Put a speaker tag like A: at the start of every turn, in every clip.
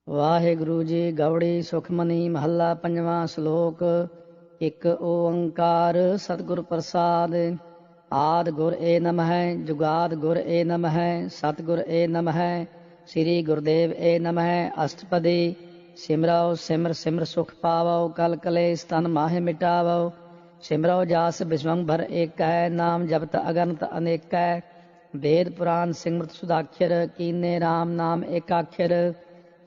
A: वाहिगुरु जी गौड़ी सुखमनी महला पंजवां श्लोक। एक ओंकार सतगुर प्रसाद। आद गुर ए नमः, जुगाद गुर ए नमः, सतगुर ए नमः, श्री गुरुदेव ए नमः। अष्टपदी। सिमरौ सिमर सिमर सुख पावो, कल कलेश तन माहे मिटावो। सिमरौ जास विश्वंभर एक है, नाम जपत अगनत अनेक है। वेद पुराण सिमरत सुधाक्षर, कीने राम नाम एकाक्षर।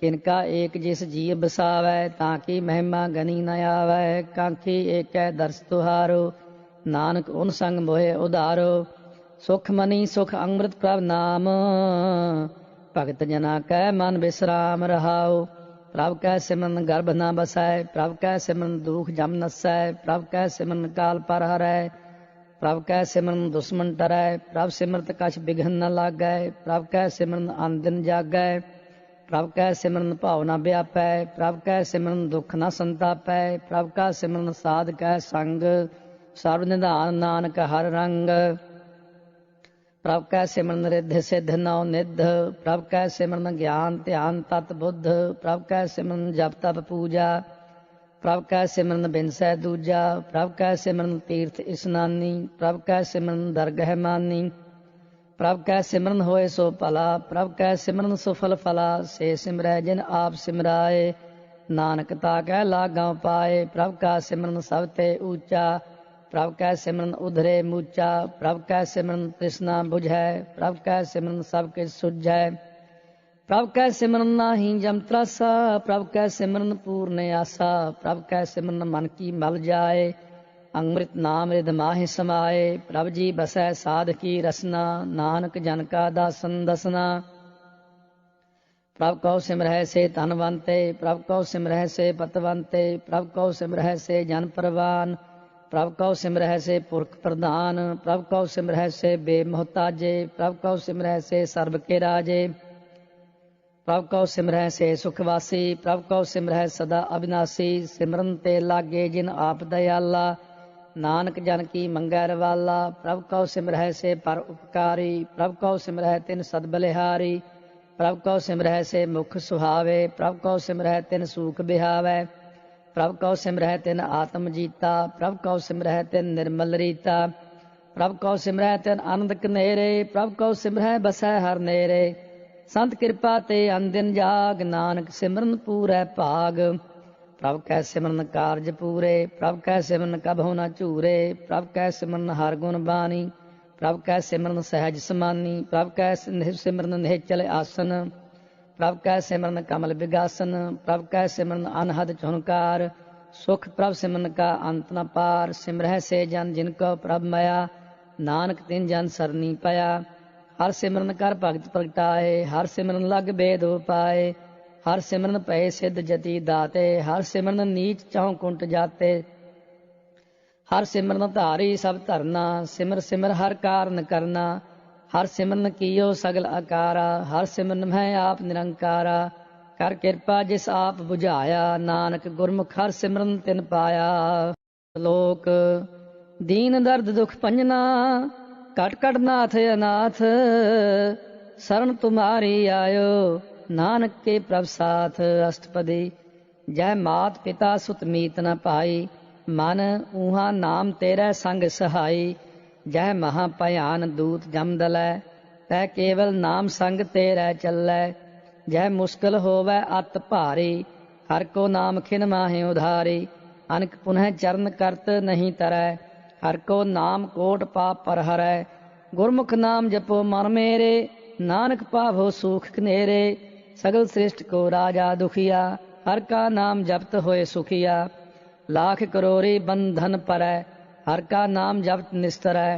A: किनका एक जिस जीव बसावै, ताकि महिमा गनी न आवै। कांखी एक है दर्श तुहारो, नानक उन संग मोहे उधारो। सुख मनी सुख अमृत प्रभ नाम, भगत जना कै मन विश्राम रहाओ। प्रभ कै सिमरन गर्भ न बसै, प्रभ कै सिमरन दुख जम नसै। प्रभ कै सिमरन काल पर हरै, प्रभ कै सिमरन दुश्मन टरै। प्रभ सिमरत कछ बिघन न लागै, प्रभ कै सिमरन अन दिन जागै। प्रभ कै सिमरन भाव न व्यापै, प्रभ कै सिमरन दुख न संतापै। प्रभ का सिमरन साध कै संग, सर्व निधान नानक हर रंग। प्रभ कै सिमरन रिद्धि सिद्ध नौ निध, प्रभ कै सिमरन ज्ञान ध्यान तत बुद्ध। प्रभ कै सिमरन जप तप पूजा, प्रभ कै सिमरन बिनसै दूजा। प्रभ कै सिमरन तीर्थ इस्नानी, प्रभ कै सिमरन दरगह मानी। प्रभ कै सिमरन होए सो भला, प्रभ कै सिमरन सुफल फला। से सिमरै जिन आप सिमराए, नानक ताकै लागां पाए। प्रभ का सिमरन सब ते ऊंचा, प्रभ कै सिमरन उधरे मूचा। प्रभ कै सिमरन तृष्णा बुझै, प्रभ कै सिमरन सब किछ सुझै। प्रभ कै सिमरन नाही जम त्रासा, प्रभ कै सिमरन पूर्ण आसा। प्रभ कै सिमरन मन की मल जाए, अमृत नाम रिध माहि समाए। प्रभ जी बसै साध की रसना, नानक जन का दासन दसना। प्रभ कौ सिमरह से धनवंते, प्रभ कौ सिमरह से पतवंते। प्रभ कौ सिमरह से जन परवान, प्रभ कौ सिमरह से पुरख प्रधान। प्रभ कौ सिमरह से बेमोहताजे, प्रभ कौ सिमरह से सर्ब के राजे। प्रभ कौ सिमरह से सुखवासी, प्रभ कौ सिमरह सदा अविनाशी। सिमरन ते लागे जिन आप दयाला, नानक जन की मंगै रवाला। प्रभ कौ सिमरह से पर उपकारी, प्रभ कौ सिमरह तिन सद बलिहारी। प्रभ कौ सिमरह से मुख सुहावे, प्रभ कौ सिमरह तिन सूख बिहावै। प्रभ कौ सिमरह तिन आत्म जीता, प्रभ कौ सिमरह तिन निर्मल रीता। प्रभ कौ सिमरह तिन आनंद कनेरे, प्रभ कौ सिमरह बसै हर नेरे। संत कृपा ते अन दिन जाग, नानक सिमरन पूरै भाग। प्रभ कै सिमरन कारज पूरे, प्रभ कै सिमरन कभो न चूरे। प्रभ कै सिमरन हर गुण बानी, प्रभ कै सिमरन सहज समानी। प्रभ कै सिमरन निश्चल आसन, प्रभ कै सिमरन कमल बिगासन। प्रभ कै सिमरन अनहद झुनकार, सुख प्रभ सिमरन का अंत न पार। सिमरह से जन जिनको प्रभ मया, नानक तिन जन सरनी पया। हर सिमरन कर भगत प्रगटाए, हर सिमरन लग बेद पाए। हर सिमरन पए सिद्ध जति दाते, हर सिमरन नीच चौं कुंट जाते। हर सिमरन धारी सब धरना, सिमर सिमर हर कारण करना। हर सिमरन कियो सगल आकारा, हर सिमरन मैं आप निरंकारा। कर कृपा जिस आप बुझाया, नानक गुरमुख हर सिमरन तिन पाया। लोक दीन दर्द दुख पंजना, कट कट नाथ अनाथ। शरण तुम्हारी आयो, नानक के प्रभ साथ। अष्टपदी। जय मात पिता सुत मीत न पाई, मन ऊहा नाम तेरे संग सहाई। जय महाभयान दूत जम दलै, तै केवल नाम संग तेरे चलै। जय मुश्किल होवै अत भारी, हर को नाम खिन माहे उधारी। अनक पुनः चरण करत नहीं तरै, हर को नाम कोट पाप पर हरै। गुरमुख नाम जपो मन मेरे, नानक पावो सुख कनेरे। सगल श्रेष्ठ को राजा दुखिया, हर का नाम जपत होए सुखिया। लाख करोड़ी बंधन परै, हर का नाम जपत निस्तरै।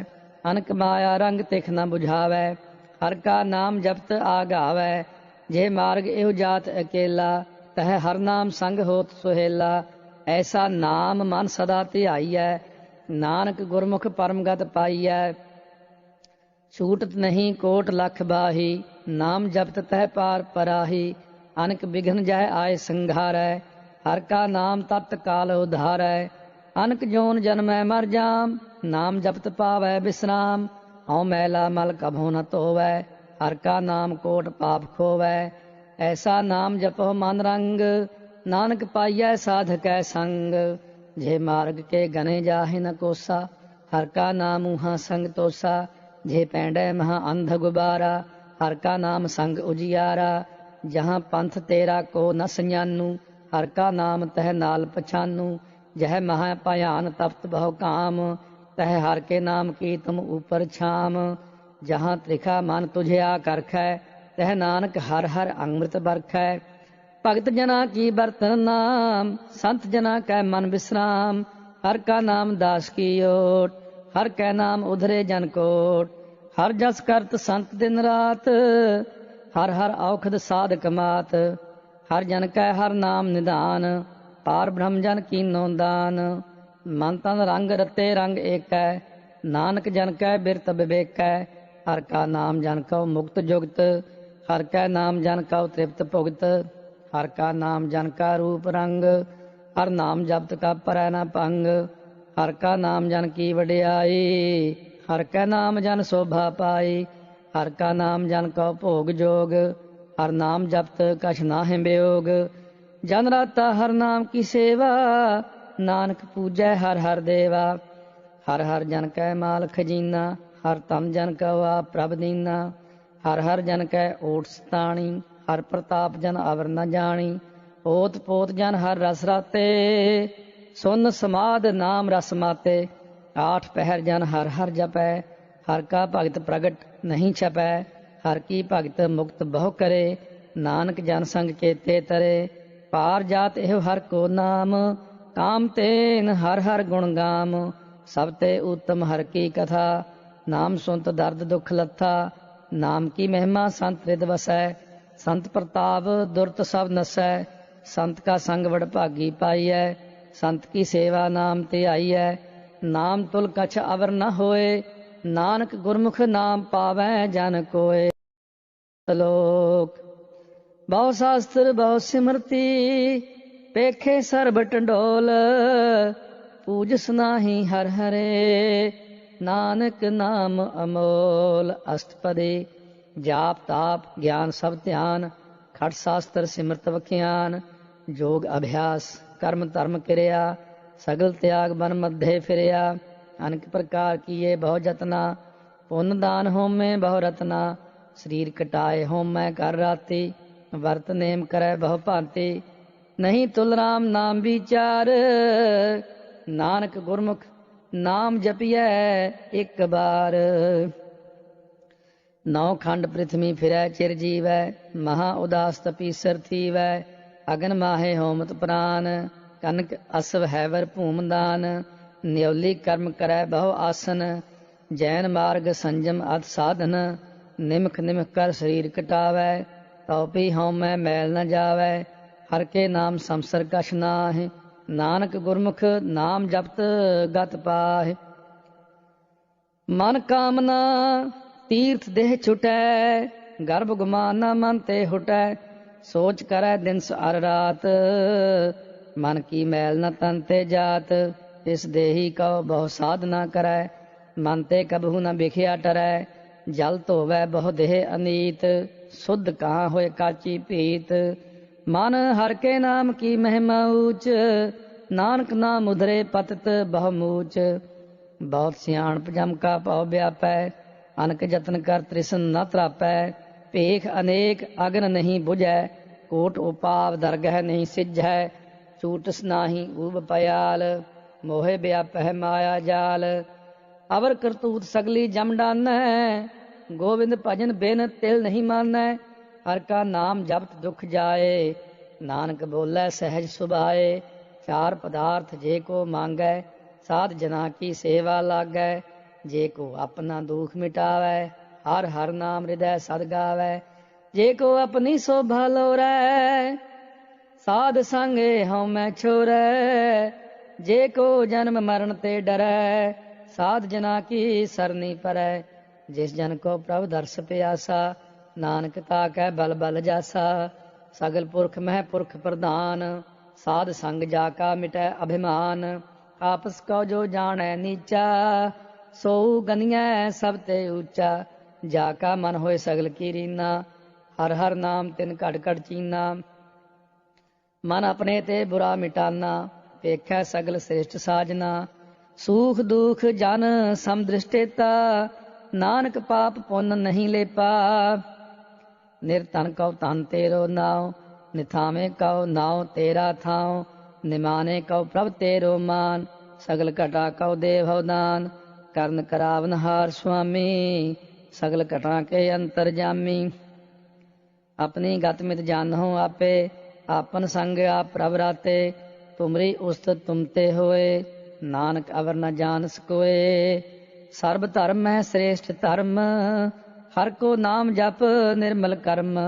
A: अनक माया रंग तिख न बुझावै, हर का नाम जपत आगावै। जे मार्ग एहो जात अकेला, तह हर नाम संग होत सुहेला। ऐसा नाम मन सदा ध्याईयै, नानक गुरमुख परमगत पाईयै। छूटत नहीं कोट लख बाही, नाम जपत तह पार पराही। अनक विघ्न जय आय संघारै, हर का नाम तत्काल उधारै। अनक जोन जन्मै मर जाम, नाम जपत पावै विश्राम। हਉ मैला मल कभो न धोवै, हर का नाम कोट पाप खोवै। ऐसा नाम जपो मन रंग, नानक पाइयै साधकै संग। जे मार्ग के गने जाहि न कोसा, हर का नाम ऊहा संग तोसा। जे पैंडै महा अंध गुबारा, हर का नाम संग उजियारा। जहाँ पंथ तेरा को न सजानू, हर का नाम तह नाल पछानू। जह महा भयान तप्त बहु काम, तह हर के नाम की तुम ऊपर छाम। जहाँ त्रिखा मन तुझिया करखै, तह नानक हर हर अमृत बरखै। भगत जना की बरतन नाम, संत जना कै मन विश्राम। हर का नाम दास की ओट, हर कै नाम उधरे जन कोट। हर जस करत संत दिन रात, हर हर औखद साधक मात। हर जन कै हर नाम निधान, पार ब्रह्म जन कीनो दान। मन तन रंग रते रंग एकै, नानक जन कै बिरत विवेकै। हर का नाम जन कौ मुक्त जुगत, हर कै नाम जन कौ तृप्त भुगत। हर का नाम जन का रूप रंग, हर नाम जपत का परै न भंग। हर का नाम जन की वडियाई, हर कै नाम जन शोभा पाई। हर का नाम जन कौ भोग जोग, हर नाम जपत कछ नाहि वियोग। जन राता हर नाम की सेवा, नानक पूजै हर हर देवा। हर हर जन कै माल खजीना, हर तन जन कौ आप प्रभ दीना। हर हर जन कै ओट सताणी, हर प्रताप जन अवर न जानी। ओत पोत जन हर रस राते, सुन समाद नाम रस माते। आठ पहर जन हर हर जपै, हर का भगत प्रगट नहीं छपै। हर की भगत मुक्त बहु करे, नानक जन संग केते तरे। पार जात एहो हर को नाम, काम तेन हर हर गुण गाम। सब ते उत्तम हर की कथा, नाम सुनत दर्द दुख लथा। नाम की महिमा संत हृद वसै, संत प्रताप दुरत सब नसै। संत का संग वड भागी पाइयै, संत की सेवा नाम ते आईयै। नाम तुल कछ अवर न होए, नानक गुरमुख नाम पावै जन कोय। श्लोक। बहु शास्त्र बहु सिमरती, पेखे सर्ब टंडोल। पूजस नाहि हर हरे, नानक नाम अमोल। अष्टपदी। जाप ताप ज्ञान सब ध्यान, खट शास्त्र सिमरत वख्यान। जोग अभ्यास कर्म धर्म क्रिया, सगल त्याग बन मध्य फिरिया। अनेक प्रकार किए बहु जतना, पुन दान होमे बहु रतना। शरीर कटाए होमै कर राती, वर्त नेम करै बहु भांति। नहीं तुल राम नाम विचार, नानक गुरमुख नाम जपियै एक बार। नौ खंड पृथ्वी फिरै चिर जीवै, महा उदास तपीसर थीवै। अगन माहे होमत प्राण, कनक असव हैवर भूम दान। न्योली कर्म करै बहु आसन, जैन मार्ग संजम अत साधन। निमख निमख कर शरीर कटावै, तौपी होमै मैल न जावै। हर के नाम संसर कछ नाहि, नानक गुरमुख नाम जपत गत पाहि। मन कामना तीर्थ देह छुटै, गर्भ गुमाना मन ते हुटै। सोच करै दिन अर रात, मन की मैल न तन ते जात। इस देही को बहु साधना करै, मन ते कबहू न बिखिया टरै। जल धोवै बहु देह अनीत, शुद्ध कहाँ होए काची पीत। मन हर के नाम की महिमा ऊच, नानक नाम उधरे पतत बहु मूच। बहुत सियाणप जम का पौ व्यापै, अनक जतन कर तृष्ण न त्रापै। भेख अनेक अगन नहीं बुझै, कोट उपाव दरगह नहीं सिझै। छूटस नाही ऊब पयाल, मोहे व्यापै माया जाल। अवर करतूत सगली जम डानै, गोविंद भजन बिन तिल नहीं मानै। हर का नाम जपत दुख जाए, नानक बोलै सहज सुभाए। चार पदार्थ जे को मांगै, साध जना की सेवा लागै। जे को अपना दुख मिटावै, हर हर नाम हृदय सद गावै। जे को अपनी शोभा लोरै, साध संगे हउमै छोरै। जे को जन्म मरण ते डरै, साध जना की सरनी परै। जिस जन को प्रभु दर्श प्यासा, नानक ताकै बल बल जासा। सगल पुरख मह पुरख प्रधान, साध संग जाका मिटै अभिमान। आपस को जो जानै नीचा, सोऊ गनियै सब ते ऊंचा। जाका मन होए सगल की रीना, हर हर नाम तिन घट घट चीना। मन अपने ते बुरा मिटाना, पेखै सगल श्रेष्ठ साजना। सूख दुख जन समदृष्टेता, नानक पाप पुन नहीं लेपा। निरतन कौ तन तेरो नाव, निथावे कौ नाव तेरा थाव। निमाने कौ प्रभ तेरो मान, सगल घटा कौ दे भवदान। करण करावन हार स्वामी, सगल घटा के अंतर जामी। अपनी गत मित जानहो आपे, आपन संग आप प्रभ राते। तुमरी उस्तत तुमते होए, नानक अवर न जान सकोए। सर्ब धर्म है श्रेष्ठ धर्म, हर को नाम जप निर्मल कर्म।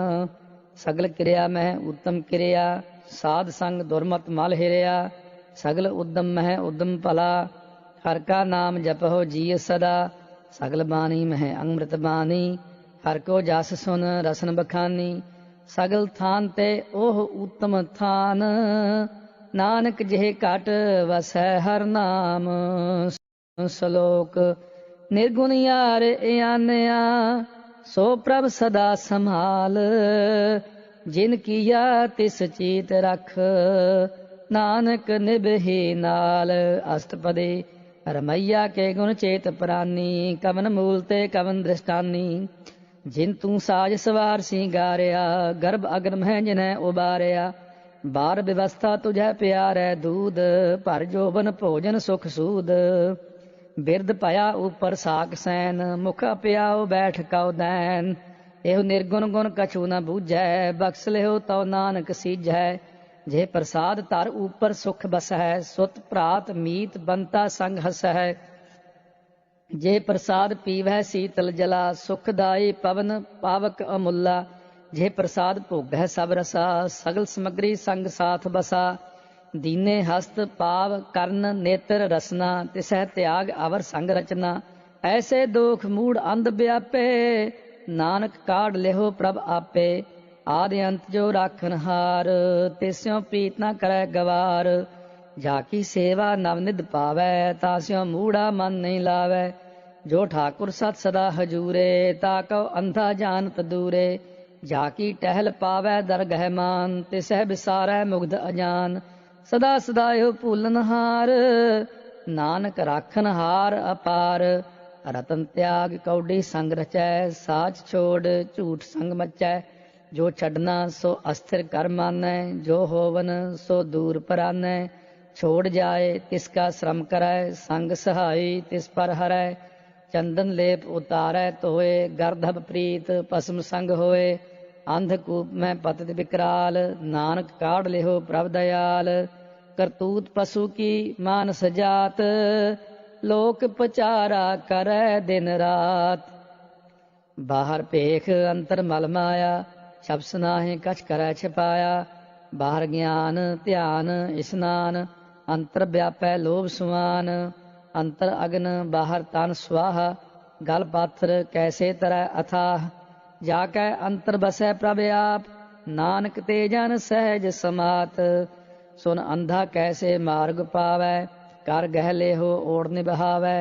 A: सगल क्रिया में उत्तम क्रिया, साध संग दुर्मत मल हिरिया। सगल उद्दम में उद्दम भला, हर का नाम जपहो जिय सदा। सगल बानी मह अमृत बानी, हर को जस सुन रसन बखानी। सगल थान ते ओह उत्तम थान, नानक जिह घट वसै हर नाम। श्लोक निर्गुण यार आनया, सो प्रभ सदा संभाल। जिन किया तिस चीत रख, नानक निभहि नाल। अष्टपदी रमैया के गुण चेत प्रानी, कवन मूल ते कवन दृष्टानी। जिन तू साज सवार सिंगारिया, गर्भ अग्न है जिन्हें उबारिया। बार व्यवस्था तुझे प्यार है दूध, भर जोबन भोजन सुख सूद। बिरद पया ऊपर साक सैन, मुख प्याओ बैठ कौ दैन। एहो निर्गुण गुण कछु न बूझै, बख्श लिहो तो नानक सीझै। जे प्रसाद धर ऊपर सुख बसै, सुत भ्रात मीत बंता संग हसै। जे प्रसाद पीवै शीतल जला, सुखदाई पवन पावक अमुला। जे प्रसाद भोगै सब रसा, सगल समग्री संग साथ बसा। दीने हस्त पाव कर्ण नेत्र रसना, तिसै त्याग अवर संग रचना। ऐसे दोख मूड अंध व्यापे, नानक काढ़ लेहो प्रभ आपे। आदि अंत जो राखन हार, तिस्यों प्रीत न करै गवार। जाकी सेवा नवनिध पावै, तास्यों मूढ़ा मन नहीं लावै। जो ठाकुर सत सदा हजूरे, ताकौ अंधा जानत दूरे। जाकी टहल पावै दरगह मान, तिसै बिसारै मुग्ध अजान। सदा सदायो भूलन हार, नानक राखन हार अपार। रतन त्याग कौडी संग रचै, साच छोड़ झूठ संग मचै। जो छड़ना सो अस्थिर कर मानै, जो होवन सो दूर परानै। छोड़ जाए तिसका श्रम करै, संग सहाई तिस पर हरै। चंदन लेप उतारै धोए, गर्दभ प्रीत पसम संग होए। अंधकूप में पतित विकराल, नानक काढ़ लिहो प्रभ दयाल। करतूत पशु की मानस जात, लोक पचारा करै दिन रात। बाहर पेख अंतर मल माया, छपस नाहि कछ करै छिपाया। बाहर ज्ञान ध्यान स्नान, अंतर व्यापै लोभ सुमान। अंतर अग्न बाहर तन स्वाहा, गल पाथर कैसे तरह अथाह। जाकै अंतर बसै प्रभ आप, नानक ते जन सहज समात। सुन अंधा कैसे मार्ग पावै, कर गहले हो ओढ़ निबहावै।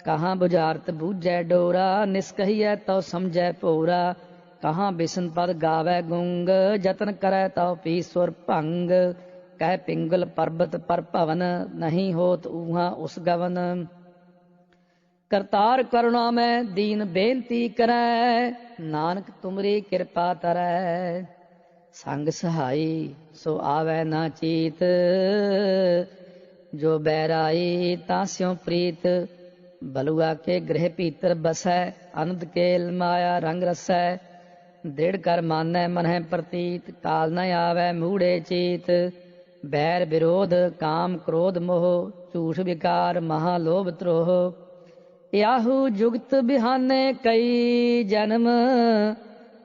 A: कहाँ बुझारत बूझै डोरा, निस्कहियै तो समझै भोरा। कहाँ बिसन पद गावै गुंग, जतन करै तो पी सुर भंग। कह पिंगल पर्वत पर भवन, नहीं होत ऊहा उस गवन। करतार करुणा में दीन बेनती करै, नानक तुमरी कृपा तरै। संग सहाई सो आवै ना चीत, जो बैराई तास्यों प्रीत। बलुआ के गृह भीतर बसै, आनंद केल माया रंग रसै। दृढ़ कर मानै मनह प्रतीत, काल न आवै मूढ़े चीत। बैर विरोध काम क्रोध मोह, झूठ विकार महालोभ त्रोह। याहू जुगत बिहाने कई जन्म,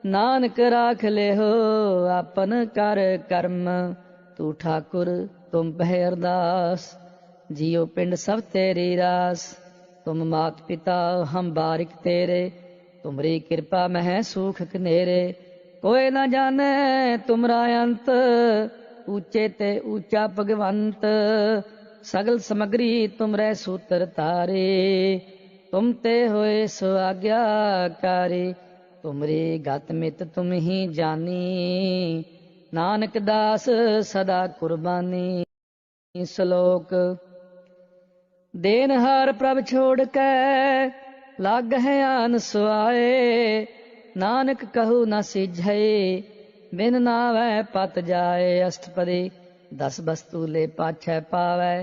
A: नानक राख ले हो आपन कर कर्म। तू ठाकुर तुम पह अरदास, जियो पिंड सब तेरी रास। तुम मात पिता हम बारिक तेरे, तुमरी कृपा मह सूख कनेरे। कोई न जाने तुमरा अंत, ऊंचे ते ऊंचा भगवंत। सगल समग्री तुमरे सूत्र तारे, तुम ते होए सो आज्ञाकारी। तुमरी गत मित तुम ही जानी, नानक दास सदा कुर्बानी। श्लोक। देनहार प्रभ छोड़ कै, लाग है आन सुआए, नानक कहू न सिझै, बिन नावै पत जाए। अष्टपदी। 10 वस्तु ले पाछै पावै,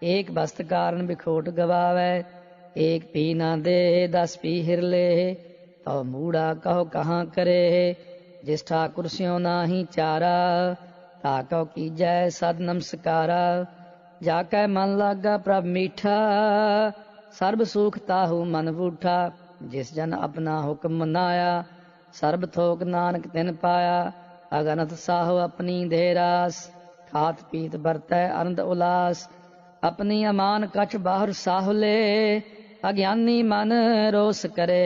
A: एक वस्त कारण बिखोट गवावै, एक पी न दे 10 पी हिर ले, तो मूड़ा कहो कहाँ करे, जिस ठाकुर स्यों नाही चारा, ताकौ कीजै सद नमस्कारा। जाकै मन लागा प्रभ मीठा, सर्ब सुख ताहू मन बूठा, जिस जन अपना हुक्म मनाया, सर्ब थोक नानक तिन पाया। अगनत साहो अपनी दे रास, खात पीत बरतै आनंद उलास, अपनी अमान कछ बाहर साहुले, अज्ञानी मन रोस करे,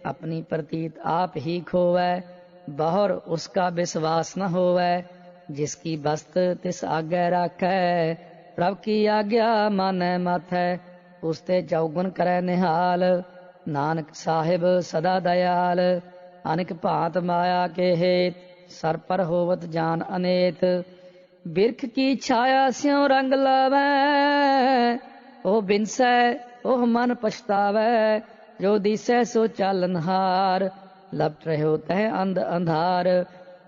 A: अपनी प्रतीत आप ही खोवै, बाहर उसका विश्वास न होवै, जिसकी बस्त तिस आगे राखै, प्रभ की आज्ञा मानै माथै, उसते चौगुन करै निहाल, नानक साहिब सदा दयाल। अनेक भांत माया के हेत, सर पर होवत जान अनेत, बिरख की छाया स्यों रंग लावै, ओ बिनसै ओह मन पछतावै, जो दिसै सो चालनहार, लपट रहो तह अंध अंधार,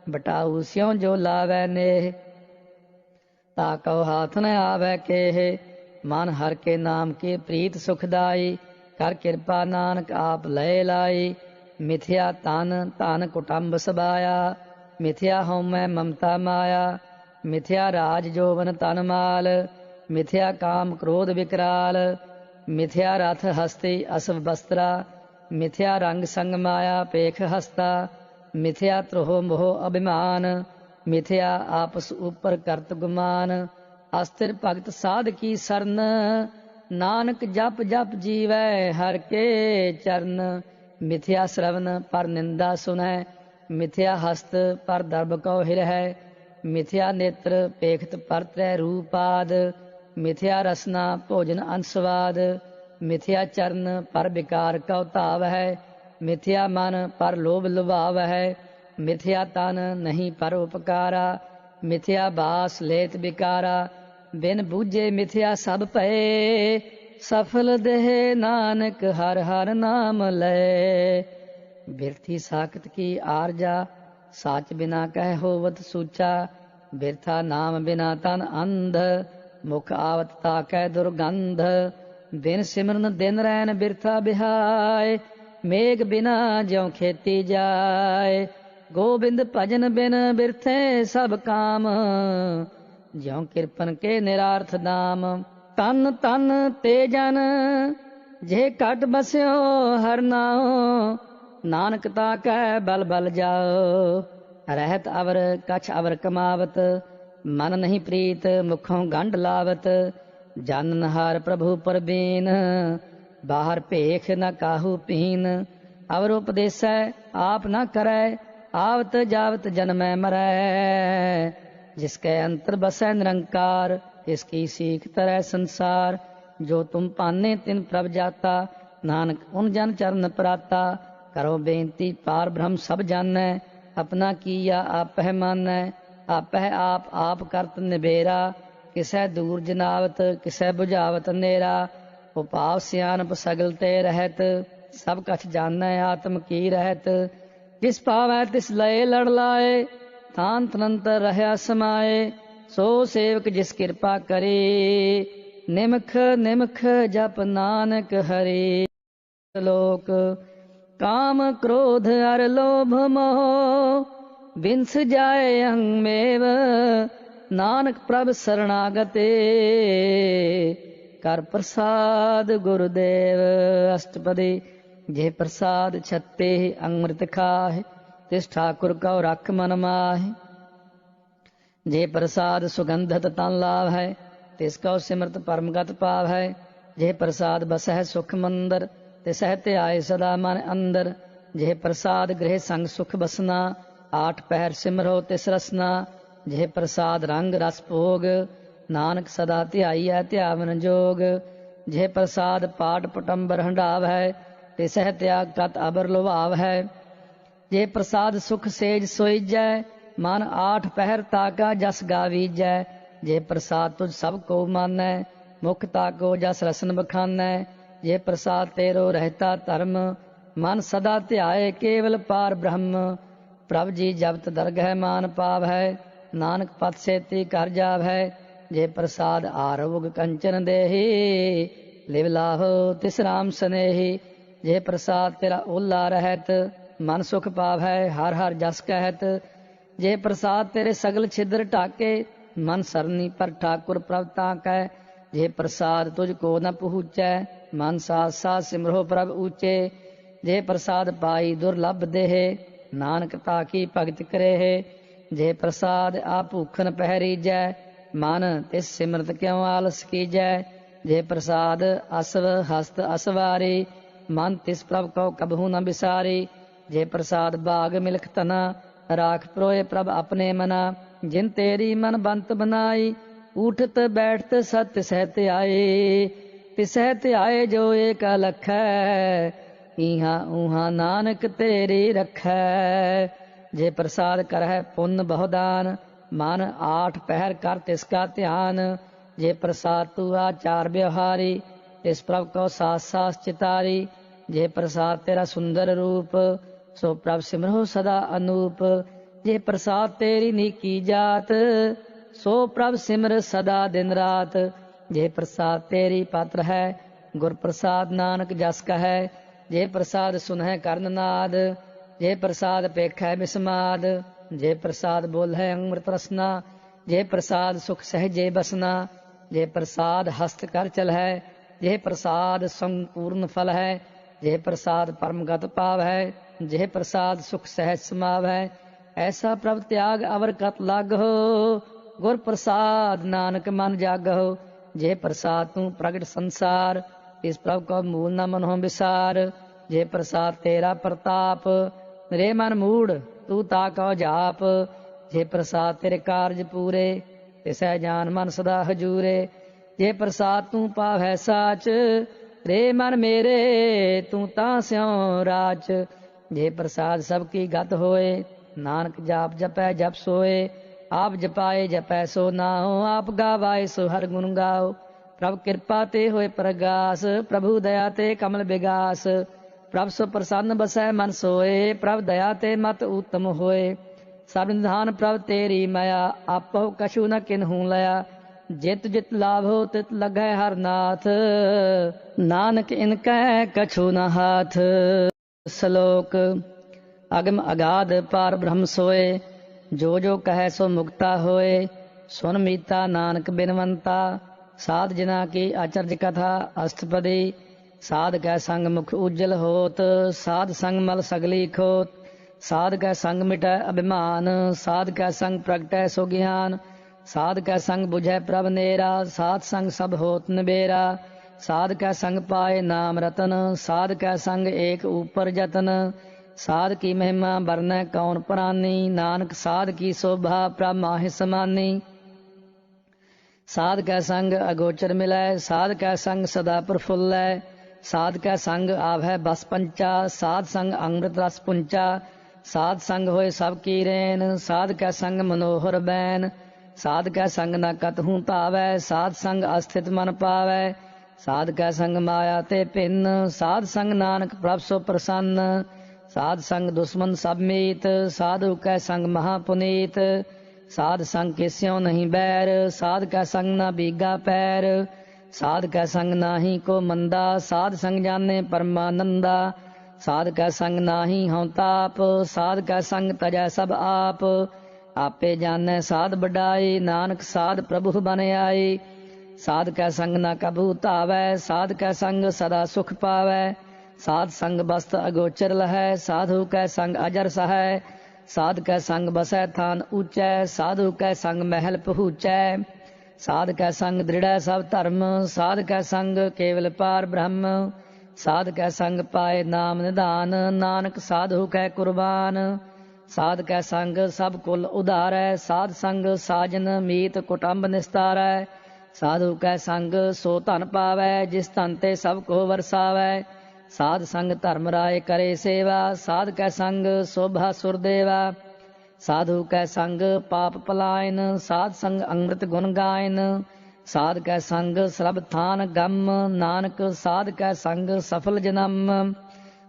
A: बटाऊ स्यों जो लावै नेह, ताकौ हाथ न आवै केह, मन हर के नाम के प्रीत सुखदाई, कर कृपा नानक आप लय लाई। मिथ्या तन धन कुटुंब सबाया, मिथ्या हउमੈ ममता माया, मिथ्या राज जोवन तन माल, मिथ्या काम क्रोध विकराल, मिथ्या रथ हस्ती असव बस्त्रा, मिथ्या रंग संग माया पेख हस्ता, मिथ्या त्रोह मोह अभिमान, मिथ्या आपस ऊपर करत गुमान, अस्थिर भगत साध की सरन, नानक जप जप जीवै हर के चरण। मिथ्या श्रवण पर निंदा सुनै, मिथ्या हस्त पर दर्भ कौ हिरहै, मिथ्या नेत्र पेखत पर त्रै रूपाद, मिथ्या रसना भोजन अंसवाद, मिथ्या चरण पर विकार कौ धाव है, मिथ्या मन पर लोभ लुभाव है, मिथ्या तन नहीं पर उपकारा, मिथ्या बास लेत विकारा, बिन बूझे मिथ्या सब भये, सफल देह नानक हर हर नाम लय। बिरथी साखत की आरजा, साच बिना कह होवत सूचा, बिरथा नाम बिना तन अंध, मुख आवत ताकै दुर्गंध, बिन सिमरन दिन रैन बिरथा बिहाय, मेघ बिना ज्यों खेती जाय, गोबिंद भजन बिन बिरथे सब काम, ज्यों किरपन के निरार्थ दाम। तन तन ते जन जे घट बस्यो हर नाओ, नानक ताकै बल बल जाओ, रहत अवर कछ अवर कमावत, मन नहीं प्रीत मुखों गंढ लावत, जानन हार प्रभु परबीन, बाहर भेख न काहू पीन, अवर उपदेसै आप न करै, आवत जावत जन्मै मरै, जिसके अंतर बसै निरंकार, इसकी सीख तरह संसार, जो तुम पाने तिन प्रभ जाता, नानक उन जन चरण पराता, करो बेनती पार ब्रह्म सब जानै, अपना किया आपह मानै, आपह आप करत निबेरा, किसै दूर जनावत किसै बुझावत नेरा, उपाव सियानप सगल ते रहत, सब कछ जानै आत्म की रहत, जिस पावै तिस लय लड़ लाए, थान तनंतर रहया समाए, सो सेवक जिस कृपा करे, निमख निमख जप नानक हरे। श्लोक। काम क्रोध अर लोभ मोह, बिंस जाए अंगमेव, नानक प्रभ शरणागते, कर प्रसाद गुरुदेव। अष्टपदी। जे प्रसाद छत्ते अमृत खाहे, तिस ठाकुर कौ रख मन माहे, जे प्रसाद सुगंधत तन लाभ है, तिसको सिमरत परमगत पाव है, जे प्रसाद बसह सुख मंदर, तिसह ते आए सदा मन अंदर, जे प्रसाद गृह संग सुख बसना, 8 पहर सिमरो तिस रसना, जे प्रसाद रंग रस भोग, नानक सदा ध्याईऐ ध्यावन जोग, जे प्रसाद पाट पटंबर हंडाव है, तिसह त्याग तत अबर लुभाव है, जे प्रसाद सुख सेज सोईजै, मन आठ पहर ताका जस गावीजै। जे प्रसाद तुझ सब को मानै, मुख ताको जस रसन बखानै। जे प्रसाद तेरो रहता धर्म, मन सदा ध्याए केवल पार ब्रह्म। प्रभ जी जपत दरगह मान पावै, नानक पत सेती कर जावै। जे प्रसाद आरोग कंचन देहि, लिव लाहो तिस राम स्नेही। जे प्रसाद तेरा ओला रहत, मन सुख पावै हर हर जस कहत। जे प्रसाद तेरे सगल छिद्र ढाके, मन सरनी पर ठाकुर प्रभ ताकै। जे प्रसाद तुझको न पहुँचै, मन साथ साथ सिमरो प्रभ ऊँचे। जे प्रसाद पाई दुर्लभ देह, नानक ताकी भगत करेह। जे प्रसाद आप भूखन पहरीजै, मन तिस सिमरत क्यों आलस कीजै। जे प्रसाद असव हस्त असवारी, मन तिस प्रभ को कबहू न बिसारी। जे प्रसाद बाग मिलख तना, राख प्रोए प्रभ अपने मना। जिन तेरी मन बंत बनाई, उठत बैठत सत सहत आए। तिसहत आए जो एक लखै, इहाँ उहाँ नानक तेरी रखै। जे प्रसाद करह पुण्य बहुदान, मन आठ पहर कर तिसका ध्यान। जे प्रसाद तू आचार व्यवहारी, तिस प्रभ को सास सास चितारी। जे प्रसाद तेरा सुंदर रूप, सो प्रभ सिमरो सदा अनूप। जे प्रसाद तेरी नीकी जात, सो प्रभ सिमर सदा दिन रात। जे प्रसाद तेरी पात्र है, गुर प्रसाद नानक जस कहे। जे प्रसाद सुनह करन नाद, जे प्रसाद पेखै बिस्माद। जे प्रसाद बोल है अमृत रसना, जे प्रसाद सुख सहजे बसना। जे प्रसाद हस्त कर चल है, जे प्रसाद संपूर्ण फल है। जे प्रसाद परमगत पाव है, जे प्रसाद सुख सहज समाव है। ऐसा प्रभ त्याग अवर कत लाग हो, गुर प्रसाद नानक मन जाग हो। जे प्रसाद तू प्रगट संसार, इस प्रभ को मूल न मनो विसार। जे प्रसाद तेरा प्रताप, रे मन मूड तू ताको जाप। जे प्रसाद तेरे कारज पूरे, तिसै जान मन सदा हजूरे। जे प्रसाद तू पावै साच, रे मन मेरे तू तां स्यों राच। जे प्रसाद सबकी गत होए, नानक जाप जपै जप सोए। आप जपाए जपै सो नाओ, आप गावाए सो हर गुण गाओ। प्रभ कृपा ते होए प्रगास, प्रभु दया ते कमल बिगास। प्रभ सो प्रसन्न बसै मन सोए, प्रभ दया ते मत उत्तम होए। सब निधान प्रभ तेरी माया, आपो कछु न किन्हू लया। जित जित लाभो तित लगै हर नाथ, नानक इनकै कछु न हाथ। श्लोक अगम अगाध पार ब्रह्म सोए, जो जो कहे सो मुक्ता होए। सुन मीता नानक बिनवंता, साध जिना की आचर्य कथा अष्टपदी। साध कै संग मुख उज्जल होत, साध संग मल सगली खोत। साध कै संग मिटै अभिमान, साध कै संग प्रगटै सो ज्ञान। साध कै संग बुझै प्रभ नेरा, साध संग सब होत निबेरा। साध कै संग पाए नाम रतन, साध कै संग एक ऊपर जतन। साध की महिमा बरनै कौन प्रानी, नानक साध की शोभा प्रभ माहि समानी। साध कै संग अगोचर मिलै, साध कै संग सदा प्रफुल्लै। साध कै संग आवै बस पंचा, साध संग अमृत रस पुंचा। साध संग होए सब की रैन, साध कै संग मनोहर बैन। साध कै संग न कतहूँ तावै, साध संग अस्थित मन पावै। साध कै संग माया ते भिन्न, साध संग नानक प्रभ सो प्रसन्न। साध संग दुश्मन सब मीत, साधु कै संग महापुनीत। साध संग किस्यों नहीं बैर, साध कै संग न बीगा पैर। साध कै संग नाही को मंदा, साध संग जाने परमानंदा। साध कै संग नाही हूँ ताप, साध कै संग तजै सब आप। आपे जानै साध बड़ाई, नानक साध प्रभु बन आई। साध कै संग न कभू धावै, साध कै संग सदा सुख पावै। साध संग बस्त अगोचर लहै, साधु कै संग अजर सहै। साध कै संग बसै थान ऊंचै, साधु कै संग महल पहुँचै। साध कै संग दृढ़ सब धर्म, साध कै संग केवल पार ब्रह्म। साध कै संग पाए नाम निधान, नानक साधु कै कुर्बान। साध कै संग सब कुल उधारै, साध संग साजन मीत कुटुंब निस्तारै। साधु कै संग सो धन पावै, जिस धन ते सब को वरसावै। साध संग धर्म राय करे सेवा, साध कै संग शोभा सुरदेवा। साधु कै संग पाप पलायन, साध संग अमृत गुण गायन। साध कै संग सरब थान गम, नानक साध कै संग सफल जन्म।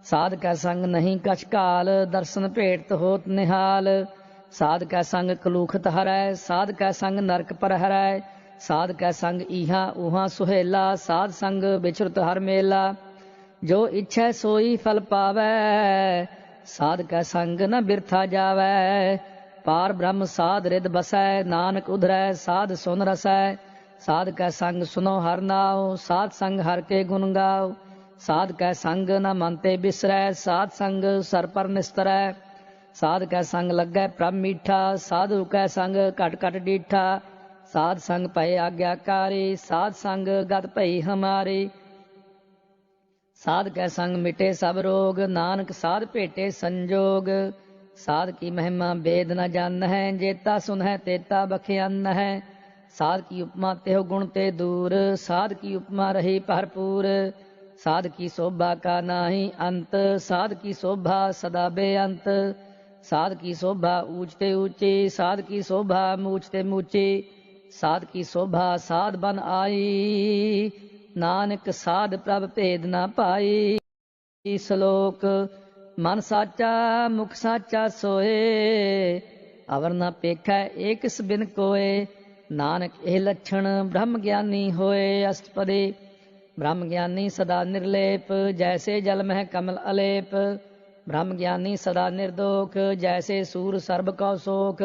A: साध कै संग नहीं कछ काल, दर्शन भेट होत निहाल। साध कै संग कलूखत हरै, साध कै संग नरक पर हरै। साध कै संग इहा उहा सुहेला, साध संग बिछुरत हर मेला। जो इच्छै सोई फल पावै, साध कै संग न बिरथा जावै। पार ब्रह्म साध रिद बसै, नानक उधरै साध सुन रसै। साध कै संग सुनो हर नाव, साध संग हर के गुण गाओ। साध कै संग न मन ते बिसरै, साध संग सर पर निस्तरै। साध कै संग लगै प्रभ मीठा, साधु कै संग घट घट डीठा। साध संग भय आज्ञाकारी, साध संग गत भई हमारी। साध कै संग मिटे सब रोग, नानक साध भेटे संजोग। साध की महिमा वेद न जान है, जेता सुन है तेता बखियान है। साध की उपमा तेह गुण ते दूर, साध की उपमा रही भरपूर। साध की शोभा का नाही अंत, साध की शोभा सदा बेअंत। साध की शोभा ऊंचते ऊंची, साध की शोभा मूचते मूची। साध की शोभा साध बन आई, नानक साध प्रभ भेद न पाई। श्लोक मन साचा मुख साचा सोए, अवर न पेखै एकस बिन कोए। नानक एह लक्षण ब्रह्म ज्ञानी होए। अष्टपदी ब्रह्म ज्ञानी सदा निर्लेप, जैसे जल मह कमल अलेप। ब्रह्म ज्ञानी सदा निर्दोख, जैसे सूर सर्ब कौ सोख।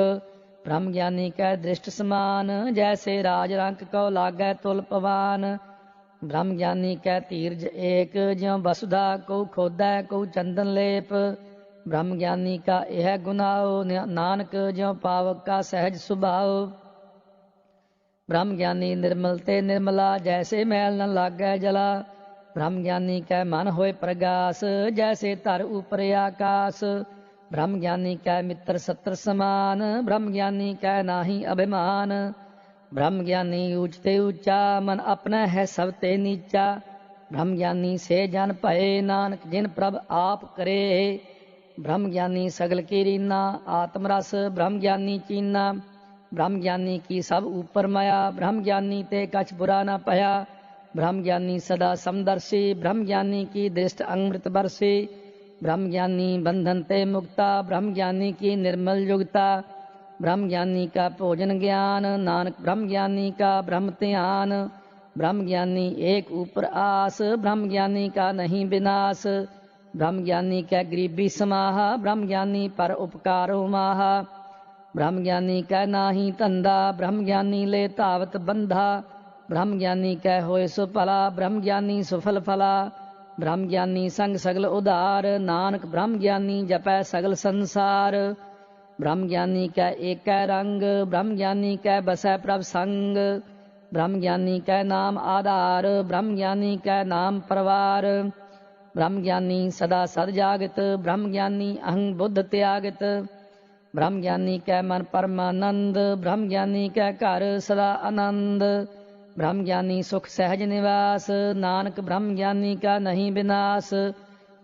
A: ब्रह्म ज्ञानी कै दृष्ट समान, जैसे राज रंक कौ लागै तुल पवान। ब्रह्म ज्ञानी कै धीरज एक, ज्यों वसुधा को खोदै को चंदन लेप। ब्रह्म ज्ञानी का यह गुनाओ, नानक ज्यों पावक का सहज सुभाव। ब्रह्म ज्ञानी निर्मल ते निर्मला, जैसे मैल न लागै जला। ब्रह्म ज्ञानी कै मन होए प्रगास, जैसे धर ऊपर आकाश। ब्रह्म ज्ञानी कै मित्र सत्र समान, ब्रह्म ज्ञानी कै नाही अभिमान। ब्रह्म ज्ञानी ऊंचते ऊंचा, मन अपना है सब ते नीचा। ब्रह्म ज्ञानी से जन भये, नानक जिन प्रभ आप करे। ब्रह्म ज्ञानी सगल की रीना, आत्म रस ब्रह्म ज्ञानी चीना। ब्रह्म ज्ञानी की सब ऊपर माया, ब्रह्म ज्ञानी ते कछ बुरा न पया। ब्रह्म ज्ञानी सदा समदर्शी, ब्रह्म ज्ञानी की दृष्ट अमृत बरसी। ब्रह्म ज्ञानी बंधन ते मुक्ता, ब्रह्म ज्ञानी की निर्मल युगता। ब्रह्म ज्ञानी का भोजन ज्ञान, नानक ब्रह्म ज्ञानी का ब्रह्म ध्यान। ब्रह्म ज्ञानी एक ऊपर आस, ब्रह्म ज्ञानी का नहीं विनाश। ब्रह्म ज्ञानी कै गरीबी समाहा, ब्रह्म ज्ञानी पर उपकारो माहा। ब्रह्म ज्ञानी कै नाही धंधा, ब्रह्म ज्ञानी ले धावत बंधा। ब्रह्म ज्ञानी कै होए सुफला, ब्रह्म ज्ञानी सुफल फला। ब्रह्म ज्ञानी संग सगल उधार, नानक ब्रह्म ज्ञानी जपै सगल संसार। ब्रह्म ज्ञानी कै एक रंग, ब्रह्म ज्ञानी कै बसै प्रभ संग। ब्रह्म ज्ञानी कै नाम आधार, ब्रह्म ज्ञानी कै नाम परवार। ब्रह्म ज्ञानी सदा सद जागत, ब्रह्म ज्ञानी अहं बुद्ध त्यागत। ब्रह्म ज्ञानी कै मन परमानंद, ब्रह्म ज्ञानी कै घर सदा आनंद। ब्रह्म ज्ञानी सुख सहज निवास, नानक ब्रह्म ज्ञानी का नहीं विनाश।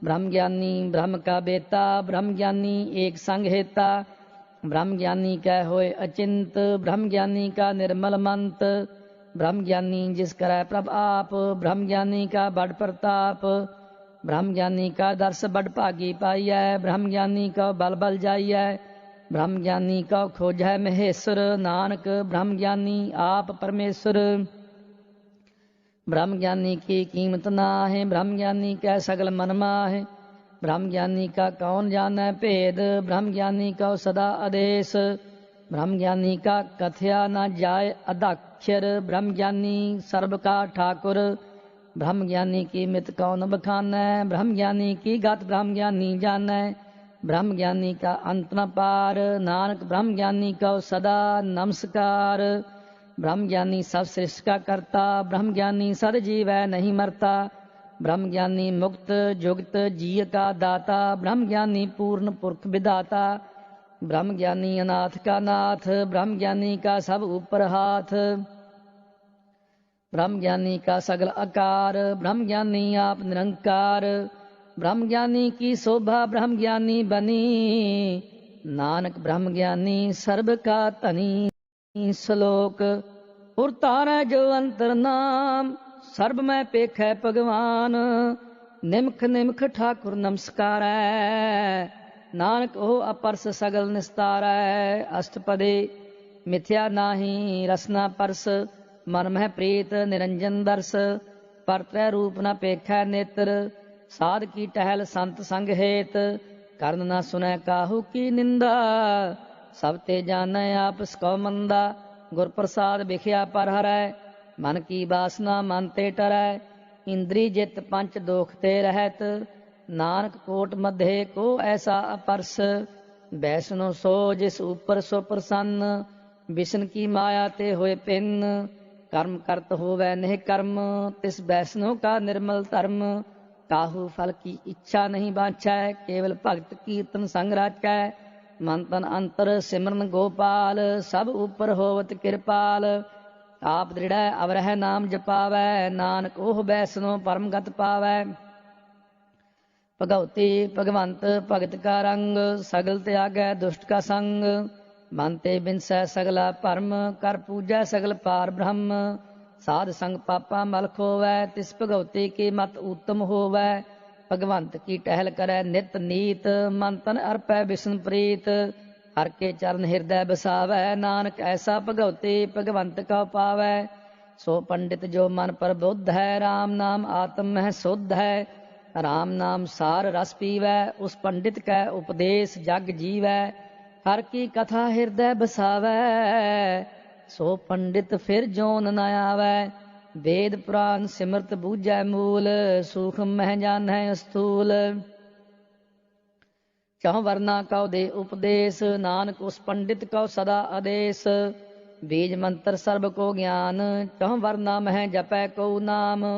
A: ब्रह्म ज्ञानी ब्रह्म का बेता, ब्रह्म ज्ञानी एक संग हेता। ब्रह्म ज्ञानी कै होए अचिंत, ब्रह्म ज्ञानी का निर्मल मंत। ब्रह्म ज्ञानी जिस करै प्रभ आप, ब्रह्म ज्ञानी का बड़ प्रताप। ब्रह्म ज्ञानी का दर्श बड़ भागी पाइयै, ब्रह्म ज्ञानी का बल बल जाइयै। ब्रह्म ज्ञानी का खोजै महेश्वर, नानक ब्रह्म ज्ञानी आप परमेश्वर। ब्रह्म ज्ञानी की कीमत नाहि, ब्रह्म ज्ञानी कै सगल मन माहि। ब्रह्म ज्ञानी का कौन जानै भेद, ब्रह्म ज्ञानी का सदा आदेश। ब्रह्म ज्ञानी का कथया न जाय अदाक्षर, ब्रह्म ज्ञानी सर्व का ठाकुर। ब्रह्म ज्ञानी की मित कौन बखानै, ब्रह्म ज्ञानी की गत ब्रह्म ज्ञानी जानै। ब्रह्म ज्ञानी का अंत न पार, नानक ब्रह्म ज्ञानी का सदा नमस्कार। ब्रह्म ज्ञानी सब सृष्टि का करता, ब्रह्म ज्ञानी सद जीवै नहीं मरता। ब्रह्म ज्ञानी मुक्त जुगत जीय का दाता, ब्रह्म ज्ञानी पूर्ण पुरख विधाता। ब्रह्म ज्ञानी अनाथ का नाथ, ब्रह्म ज्ञानी का सब ऊपर हाथ। ब्रह्म ज्ञानी का सगल आकार, ब्रह्म ज्ञानी आप निरंकार। ब्रह्म ज्ञानी की शोभा ब्रह्म ज्ञानी बनी, नानक ब्रह्म ज्ञानी सर्ब का धनी। श्लोक उर तारै जो अंतर नाम, सर्ब मैं पेखै भगवान, निमख निमख ठाकुर नमस्कारै, नानक ओ अपरस सगल निस्तारै। अष्टपदी मिथ्या नाही रसना परस, मन मह प्रीत निरंजन दर्श, परतै रूप न पेखै नेत्र, साध की टहल संत संग हेत, करन न सुनै काहू की निंदा, सब ते जानै आपस कौ मंदा, गुर प्रसाद बिख्या पर हरै, मन की बासना मन ते टरै, इंद्री जित पंच दोख ते रहत, नानक कोट मध्य को ऐसा अपरस, बैसनो सो जिस ऊपर सो प्रसन्न, विष्ण की माया ते होए पिन्न, कर्म करत होवै निह कर्म, तिस बैसनो का निर्मल धर्म, काहू फल की इच्छा नहीं बांछै, केवल भगत कीर्तन संग राचै, मन तन अंतर सिमरन गोपाल, सब ऊपर होवत किरपाल, आप दृढ़ अवरह नाम जपावै, नानक ओह बैसनो परम गत पावै। भगवती भगवंत भगत का रंग, सगल त्यागै दुष्ट का संग, मन ते बिनसै सगला भरम, कर पूजै सगल पार ब्रह्म, साध संग पापा मल खोवै, तिस भगवती की मत उत्तम होवै, भगवंत की टहल करै नित नीत, मन तन अर्पै विष्णु प्रीत, हर के चरण हृदय बसावै, नानक ऐसा भगवती भगवंत का पावै, सो पंडित जो मन पर बुद्ध है, राम नाम आत्म मह शुद्ध है, राम नाम सार रस पीवै, उस पंडित कै उपदेश जग जीवै, हर की कथा हृदय बसावै, सो पंडित फिर जोन न आवै, वेद पुराण सिमरत बूझै मूल, सूक्ष्म मह जानੈ स्थूल, चौं वर्ना कौ दे उपदेश, नानक उस पंडित कौ सदा आदेश, बीज मंत्र सर्ब को ज्ञान, चौं वर्ना मह जपै को नाम,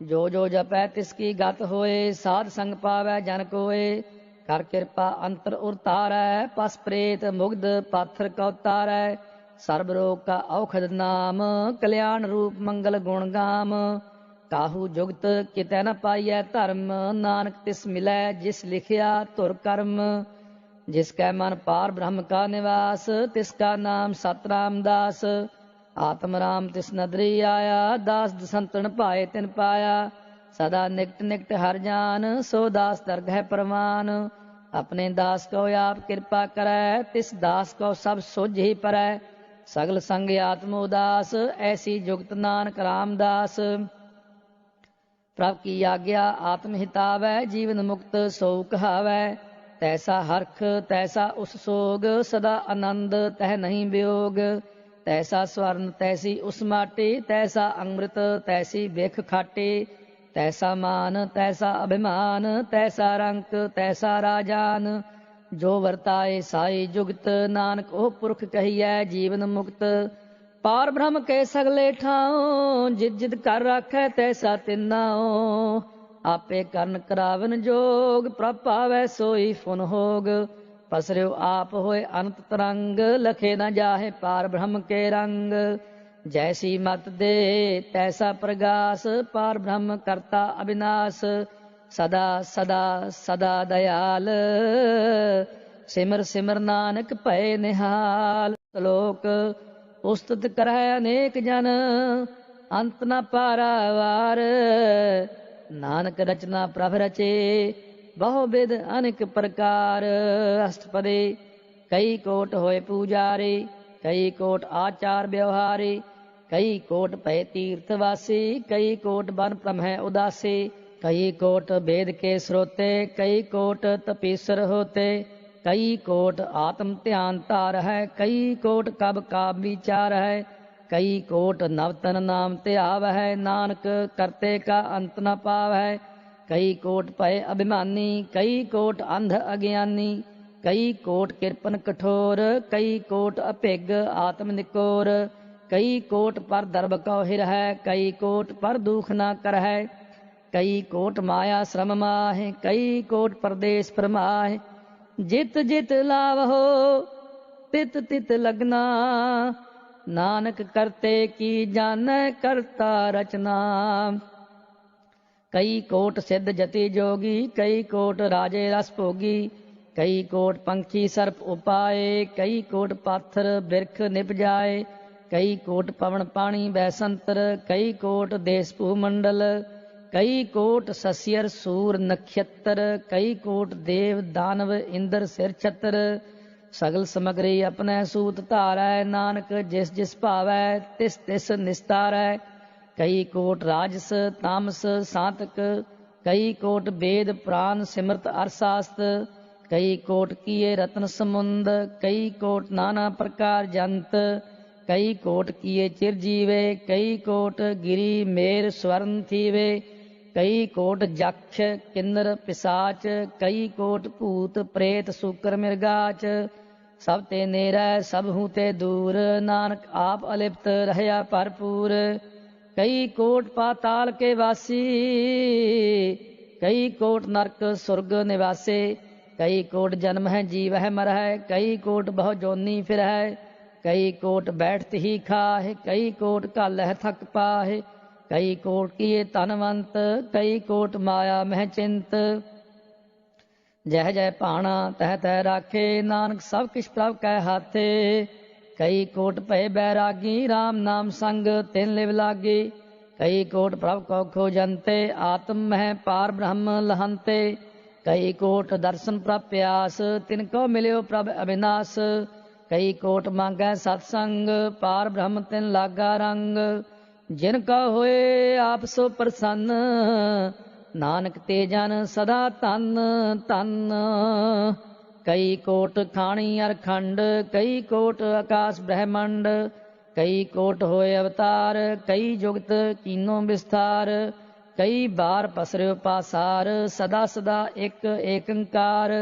A: जो जो जपै तिसकी गत होए, साध संग पावै जन कोए, कर कृपा अंतर उरतारै, पस प्रेत मुग्ध पाथर कौ तारै, सर्ब रोग का औखद नाम, कल्याण रूप मंगल गुण गाम, काहू जुगत कितै न पाइयै धर्म, नानक तिस मिलै जिस लिखिया धुर कर्म, जिसकै मन पार ब्रह्म का निवास, तिसका नाम सतराम दास, आत्म राम तिस नदरी आया, दास दसंतन पाए तिन पाया, सदा निकट निकट हर जान, सो दास दरगह परवान, अपने दास को आप कृपा करै, तिस दास को सब सुझ ही परै, सगल संग आत्म उदास, ऐसी जुगत नानक रामदास, प्रभ की आज्ञा आत्म हितावै, जीवन मुक्त सो कहावै, तैसा हरख तैसा उस सोग, सदा आनंद तह नहीं वियोग, तैसा स्वर्ण तैसी उस माटी, तैसा अमृत तैसी बिख खाटी, तैसा मान तैसा अभिमान, तैसा रंक तैसा राजान, जो वर्ताए साई जुगत, नानक ओ पुरख कहियै जीवन मुक्त, पार ब्रह्म के सगले ठाओ, जिद जिद कर राखै तैसा तिन्नाओ, आपे करन करावन जोग, प्रभ पावै सोई फुन होग, पसरियो आप होए अनंत तरंग, लखे न जाहे पार ब्रह्म के रंग, जैसी मत दे तैसा प्रगास, पार ब्रह्म करता अविनाश, सदा सदा सदा दयाल, सिमर सिमर नानक भय निहाल। श्लोक उस्तुत करੈ अनेक जन, अंत न पारावार, नानक रचना प्रभ रचे, बहु विध अनेक प्रकार। अष्टपदी कई कोट होए पूजारी, कई कोट आचार व्यवहारी, कई कोट पय तीर्थवासी, कई कोट बन प्रमह उदासी, कई कोट वेद के श्रोते, कई कोट तपीसर होते, कई कोट आत्म ध्यान तार है, कई कोट कब का विचार है, कई कोट नवतन नाम ते आव है, नानक करते का अंत न पाव है, कई कोट भय अभिमानी, कई कोट अंध अज्ञानी, कई कोट किरपन कठोर, कई कोट अभिग आत्म निकोर, कई कोट पर दर्भ कौ हिर है, कई कोट पर दुख न कर है, कई कोट माया श्रम माहे, कई कोट परदेश परमाहे, जित जित लाभ हो तित तित लगना, नानक करते की जानै करता रचना, कई कोट सिद्ध जति जोगी, कई कोट राजे रस भोगी, कई कोट पंछी सर्प उपाए, कई कोट पाथर बिरख निप जाए, कई कोट पवन पानी बैसंतर, कई कोट देश भूमंडल, कई कोट सस्यर सूर नक्षत्र, कई कोट देव दानव इंद्र सिर छत्र, सगल समग्री अपने सूत धारै, नानक जिस जिस भावै तिस तिस निस्तारै, कई कोट राजस तामस सातक, कई कोट वेद पुराण सिमरत अरशास्त्र, कई कोट किए रत्न समुंद, कई कोट नाना प्रकार जंत, कई कोट किए चिरजीवे, कई कोट गिरी मेर स्वर्ण थीवे, कई कोट जक्ष किन्नर पिसाच, कई कोट भूत प्रेत सूकर मिर्गाच, सब ते नेरै सब हूँ ते दूर, नानक आप अलिप्त रहया भरपूर, कई कोट पाताल के वासी, कई कोट नरक सुरग निवासे, कई कोट जन्म है जीव है मर है, कई कोट बहु जोनी फिर है, कई कोट बैठत ही खाह, कई कोट घल है थक पाहे, कई कोट किए धनवंत, कई कोट माया मह चिंत, जह जह भाणा तह तह राखे, नानक सब किछ प्रभ कै हाथे, कई कोट भय बैरागी, राम नाम संग तिन लिव लागे, कई कोट प्रभ को खोजंते, आत्म मह पार ब्रह्म लहंते, कई कोट दर्शन प्रभ प्यास, तिनको मिल्यो प्रभ अविनाश, कई कोट मांगै सत्संग, पार ब्रह्म तिन लागा रंग, जिनका होए आप सो प्रसन्न, नानक ते जन सदा धन धन, कई कोट खाणी अरखंड, कई कोट आकाश ब्रह्मंड, कई कोट होए अवतार, कई जुगत कीनो विस्तार, कई बार पसर्यो पासार, सदा सदा एक एकंकार,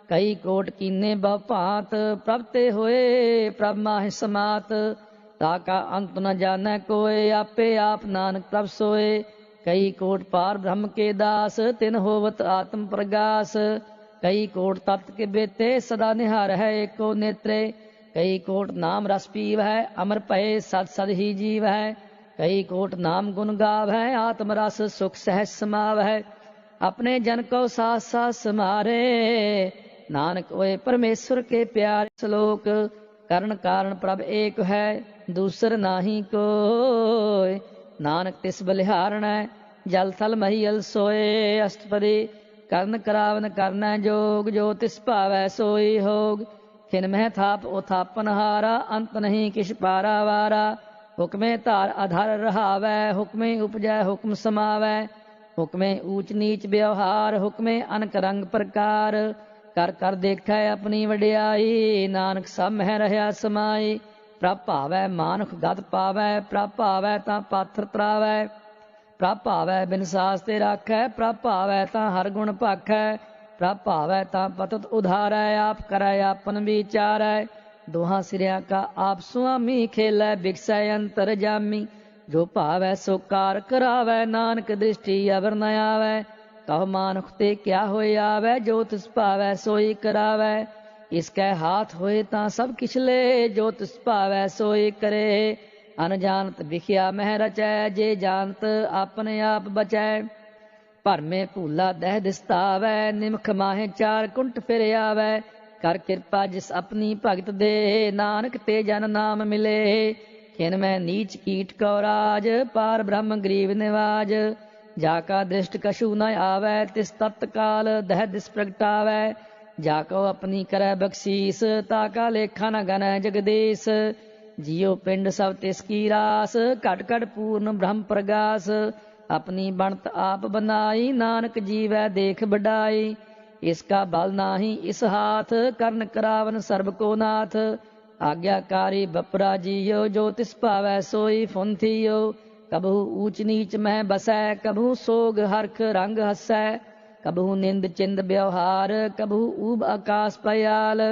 A: कई कोट कीने बहु भांत, प्रभ ते होए प्रभ माहि समात, ताका अंत न जानै कोय, आपे आप नानक प्रभ सोए, कई कोट पार ब्रह्म के दास, तिन होवत आत्म प्रगास, कई कोट तत्व के बेते, सदा निहार है एको नेत्रे, कई कोट नाम रस पीव है, अमर भय सद सद ही जीव है, कई कोट नाम गुण गाव है, आत्म रस सुख सहज समाव है, अपने जन को साथ साथ समारे, नानक ओए परमेश्वर के प्यारे, श्लोक करण कारण प्रभ एक है, दूसर नाही कोय, नानक तिस बलिहारण है, जल थल महीयल सोए, अष्टपदी ਕਰਨ ਕਰਾਵਨ ਕਰਨਾ ਜੋਗ, ਜੋ ਤਿਸ ਭਾਵੈ ਸੋਈ ਹੋਗ, ਖਿਨ ਮਹਿ ਥਾਪ ਉਥਾਪਨ ਹਾਰਾ, ਅੰਤ ਨਹੀਂ ਕਿਛ ਪਾਰਾ ਵਾਰਾ, ਹੁਕਮੇ ਧਾਰ ਆਧਾਰ ਰਹਾਵੈ, ਹੁਕਮੇ ਉਪਜੈ ਹੁਕਮ ਸਮਾਵੈ, ਹੁਕਮੇ ਊਚ ਨੀਚ ਵਿਵਹਾਰ, ਹੁਕਮੇ ਅਨਕ ਰੰਗ ਪ੍ਰਕਾਰ, ਕਰ ਕਰ ਦੇਖੈ ਆਪਣੀ ਵਡਿਆਈ, ਨਾਨਕ ਸਭ ਮਹਿ ਰਹਿਆ ਸਮਾਈ, ਪ੍ਰਭ ਭਾਵੈ ਮਾਨੁਖ ਗਤ ਪਾਵੈ, ਪ੍ਰਭ ਭਾਵੈ ਤਾਂ ਪਾਥਰ ਤਰਾਵੈ, ਪ੍ਰਭ ਭਾਵੈ ਬਿਨ ਸਾਸ ਤੇ ਰਾਖੈ, ਪ੍ਰਭ ਭਾਵੈ ਤਾਂ ਹਰ ਗੁਣ ਭਾਖੈ, ਪ੍ਰਭ ਭਾਵੈ ਤਾਂ ਪਤਤ ਉਧਾਰੈ, ਆਪ ਕਰੈ ਆਪਨ ਵਿਚਾਰੈ, ਦੋਹਾਂ ਸਿਰਿਆਂ ਕਾ ਆਪ ਸੁਆਮੀ, ਖੇਲੈ ਬਿਕਸੈ ਅੰਤਰ ਜਾਮੀ, ਜੋ ਭਾਵੈ ਸੋ ਕਾਰ ਕਰਾਵੈ, ਨਾਨਕ ਦ੍ਰਿਸ਼ਟੀ ਅਵਰ ਨ ਆਵੈ, ਕਹੁ ਮਾਨੁਖ ਤੇ ਕਿਆ ਹੋਇ ਆਵੈ, ਜੋ ਤਿਸ ਭਾਵੈ ਸੋਈ ਕਰਾਵੈ, ਇਸਕੈ ਹਾਥ ਹੋਏ ਤਾਂ ਸਭ ਕਿਛ ਲੇ, ਜੋ ਤਿਸ ਭਾਵੈ ਸੋਈ ਕਰੇ, ਅਨਜਾਨਤ ਵਿਖਿਆ ਮਹਿ ਰਚੈ, ਜੇ ਜਾਣਤ ਆਪਣੇ ਆਪ ਬਚੈ, ਭਰਮੇ ਭੂਲਾ ਦਹਿ ਦਿਸਤਾਵੈ, ਨਿਮਖ ਮਾਹੇ ਚਾਰ ਕੁੰਟ ਫਿਰ ਆਵੈ, ਕਰ ਕਿਰਪਾ ਜਿਸ ਆਪਣੀ ਭਗਤ ਦੇ, ਨਾਨਕ ਤੇ ਜਨ ਨਾਮ ਮਿਲੇ, ਖਿਨ ਮੈਂ ਨੀਚ ਕੀਟ ਕਉ ਰਾਜ, ਪਾਰ ਬ੍ਰਹਮ ਗਰੀਬ ਨਿਵਾਜ, ਜਾ ਕਾ ਦ੍ਰਿਸ਼ਟ ਕਛੂ ਨ ਆਵੈ, ਤਿਸ ਤਤਕਾਲ ਦਹਿ ਦਿਸ ਪ੍ਰਗਟਾਵੈ, ਜਾ ਕਉ ਆਪਣੀ ਕਰੈ ਬਖਸ਼ੀਸ, ਤਾ ਕਾ ਲੇਖਾ ਨ ਗਨੈ ਜਗਦੀਸ਼, जियो पिंड सब तिसकी रास, घट घट पूर्ण ब्रह्म प्रगास, अपनी बनत आप बनाई, नानक जीवै देख बढ़ाई, इसका बल नाही इस हाथ, करन करावन सर्ब को नाथ, आज्ञाकारी बपरा जियो, जो तिस भावै सोई फुंथियो, कबहू ऊच नीच मह बसै, कबहू सोग हरख रंग हसै, कबहू निंद चिंद व्यवहार, कबहू ऊब आकाश पयाल,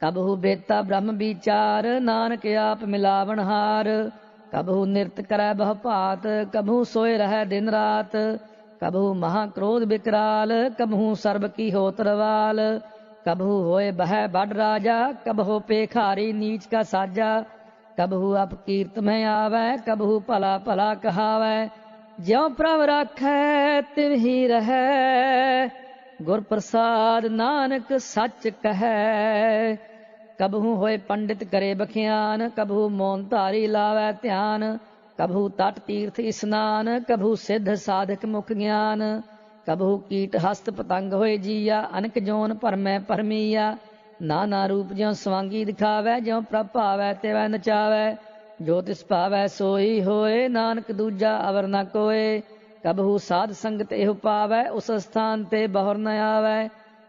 A: कबहू बेता ब्रह्म विचार, नानक आप मिलावन हार, कबहू नृत करै बहु भात, कबहू सोए रहै दिन रात, कबहू महाक्रोध विकराल, कबहू सर्ब की होत रवाल, कबहू होए बह बड़ राजा, कबहू पेखारी नीच का साजा, कबहू अपकीर्त में आवै, कबहू भला भला कहावै, ज्यों प्रभ राखै तिव ही रहै, गुर प्रसाद नानक सच कहै। कबहू होए पंडित करे बखियान, कबहू मौन धारी लावै ध्यान। कबहू तट तीर्थ स्नान, कबहू सिद्ध साधक मुख ज्ञान। कबहू कीट हस्त पतंग होए जीया, अनक जोन भरमै भरमीया। नाना रूप ज्यों स्वांगी दिखावै, ज्यों प्रभ भावै तिवै नचावै। जो तिस भावै सोई होए, नानक दूजा अवर न कोय। कबहू साध संगत एहु पावै, उस स्थान ते बहुर न आवै।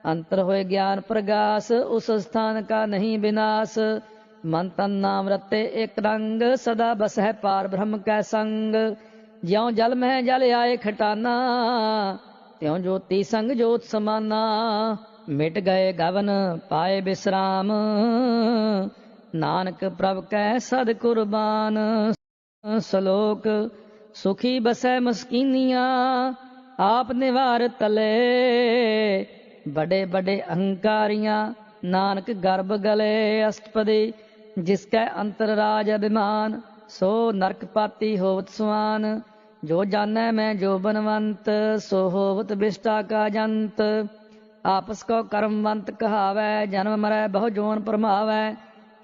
A: अंतर होए ज्ञान प्रगास, उस स्थान का नहीं विनाश। मन तन नाम रते एक रंग, सदा बस है पार ब्रह्म कै संग। ज्यों जल में जल आए खटाना, त्यों ज्योति संग ज्योत समाना। मिट गए गवन पाए विश्राम, नानक प्रभ कै सद कुर्बान। श्लोक सुखी बसै मस्कीनिया, आप निवार तले। बड़े बड़े अहंकारियां, नानक गर्भ गले अष्टपदी। जिसकै अंतर राज अभिमान, सो नरक पाती होवत सुआन। जो जानै मैं जो बनवंत, सो होवत बिष्टा का जंत। आपस को कर्मवंत कहावै, जन्म मरै बहु जोन परमावै।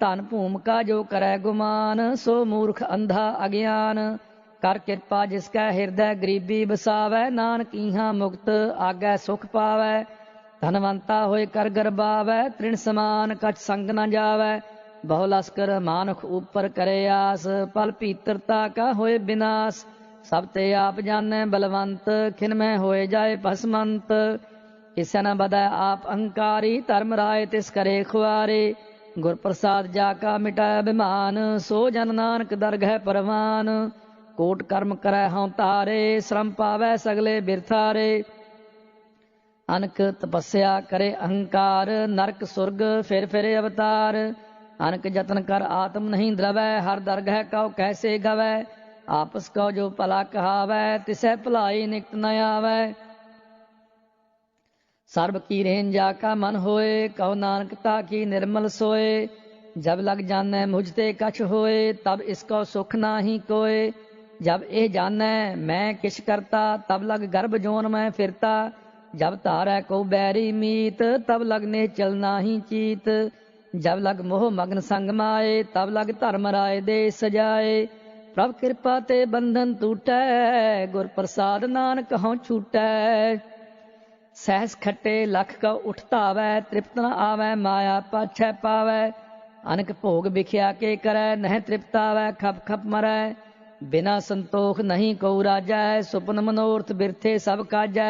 A: धन भूमिका जो करै गुमान, सो मूर्ख अंधा अज्ञान। कर कृपा जिसकै हृदय गरीबी बसावै, नानक इहाँ मुक्त आगै सुख पावै। धनवंता होए कर गरबावै, तृण समान कछ संग न जावै। बहु लश्कर मानुख ऊपर करे आस, पल पीतरता का होए विनाश। सब ते आप जानै बलवंत, खिन में होए जाए भस्मंत। किसे न बदै आप अहंकारी, धर्म राय तिस करे खुआरे। गुर प्रसाद जाका मिटाय अभिमान, सो जन नानक दरगह परवान। कोट कर्म करै हਉ तारे, श्रम पावै सगले बिरथारे। अनक तपस्या करे अहंकार, नरक सुरग फिर अवतार। अनक जतन कर आत्म नहीं द्रवै, हर दरगह कौ कैसे गवै। आपस को जो भला कहावै, तिसै भलाई निकट न आवै। सर्ब की रेन जाका मन होए, कहो नानक ताकी निर्मल सोए। जब लग जानै मुझते कछ होए, तब इसको सुख नाही कोय। जब ए जानै मैं किछ करता, तब लग गर्भ जोन में फिरता। जब तारै को बैरी मीत, तब लग निश्चल नाही चीत। जब लग मोह मग्न संग माए, तब लग धर्म राय दे सजाए। प्रभ कृपा ते बंधन टूटै, गुर प्रसाद नानक हਉ छूटै। सहस खट्टे लख को उठतावै, तृप्त न आवै माया पाछै पावै। अनक भोग बिख्या के करै, नह तृप्त आवै खप खप मरै। बिना संतोख नहीं को राजै, सुपन मनोरथ बिरथे सब काजै।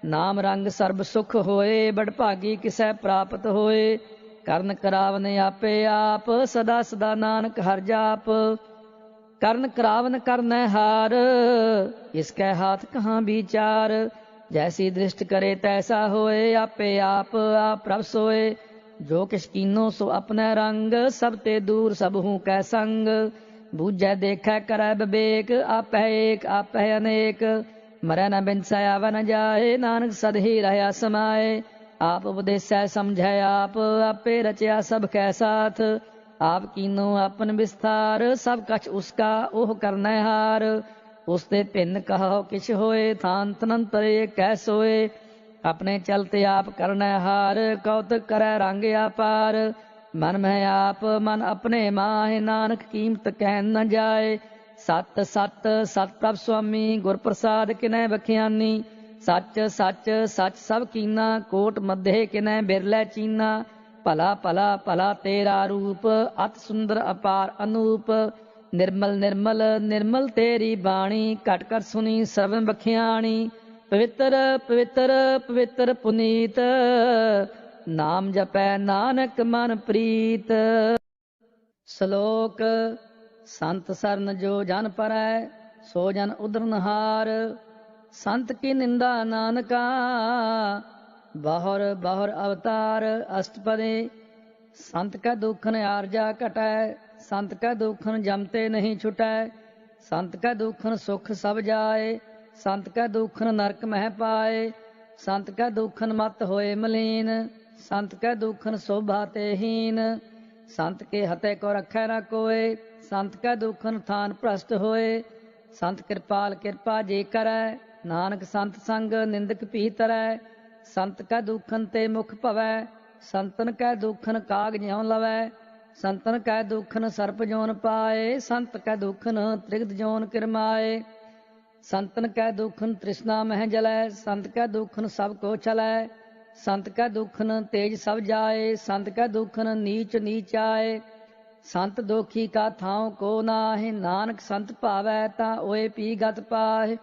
A: नाम रंग सर्ब सुख होए, बड़ भागी किसै प्राप्त होए। ਕਰਨ ਕਰਾਵਨ ਆਪੇ ਆਪ, ਸਦਾ ਸਦਾ ਨਾਨਕ ਹਰ ਜਾਪ। ਕਰਨ ਕਰਾਵਨ ਕਰਨੈ ਹਾਰ, ਇਸਕੈ ਹਾਥ ਕਹਾਂ ਵਿਚਾਰ। ਜੈਸੀ ਦ੍ਰਿਸ਼ਟ ਕਰੇ ਤੈਸਾ ਹੋਏ, ਆਪੇ ਆਪ ਆਪ ਪ੍ਰਭ सोए। जो किस कीनो सो अपने रंग, सब ते दूर सब हूँ कै संग। बूझै देखै करै विवेक, आपै एक आपै अनेक। मरै न बिनसै आवै न जाए, नानक सद ही रहया समाए। आप उपदेसै समझै आप, आपे रचया सब कै साथ। आप कीनो अपन विस्तार, सब कछ उसका ओह करनै हार। उसते भिन्न कहो किछ होए, थान तनंतर कै सोए। अपने चलते आप करनै हार, कौतक करै रंग अपार। मन में आप मन अपने माहे, नानक कीमत कहन न जाए। सत सत सत प्रभ स्वामी, गुर प्रसाद किनै बखियानी। सच सच सच सब कीना, कोट मध्य किनै बिरलै चीना। भला भला भला तेरा रूप, अत सुंदर अपार अनूप। निर्मल निर्मल निर्मल तेरी बाणी, घट कर सुनी श्रवण बखियाणी। पवित्र पवित्र पवित्र पुनीत, नाम जपै नानक मन प्रीत। श्लोक संत सरन जो जन परै, सो जन उदरनहार। संत की निंदा नानका, बाहुर बाहुर अवतार। अष्टपदी संत का दुखन आरजा घटै, संत का दुखन जमते नहीं छुटै। संत का दुखन सुख सब जाए, संत का दुखन नरक मह पाए। संत का दुखन मत होए मलीन, संत का दुखन शोभा ते हीन। संत के हते को रखै न कोय, संत का दुखन थान भ्रष्ट होए। संत कृपाल कृपा जे करै, नानक संत संग निंदक भी तरै। संत कै दुखन ते मुख भवै, संतन कै दुखन काग ज्यों लवै। संतन कै दुखन सर्प जोन पाए, संत कै दुखन त्रिगद जोन किरमाए। संतन कै दुखन तृष्णा मह जलै, संत कै दुखन सब को छलै। संत कै दुखन तेज सब जाए, संत कै दुखन नीच नीच आए। संत दोखी का थाव को नाहि, नानक संत भावै ता ओए पी गत पाहि।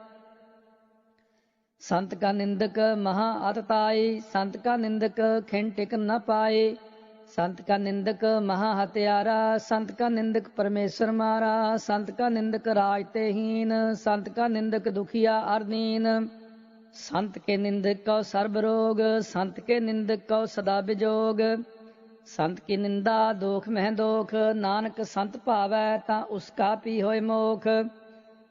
A: संत का निंदक महा अतताई, संत का निंदक खिन टिक न पाए। संत का निंदक महा हत्यारा, संत का निंदक परमेश्वर मारा। संत का निंदक राज ते हीन, संत का निंदक दुखिया अरदीन। संत के निंदक को सर्ब रोग, संत के निंदक को सदा विजोग। संत की निंदा दोख मह दोख, नानक संत भावै ता उसका पी होय मोख।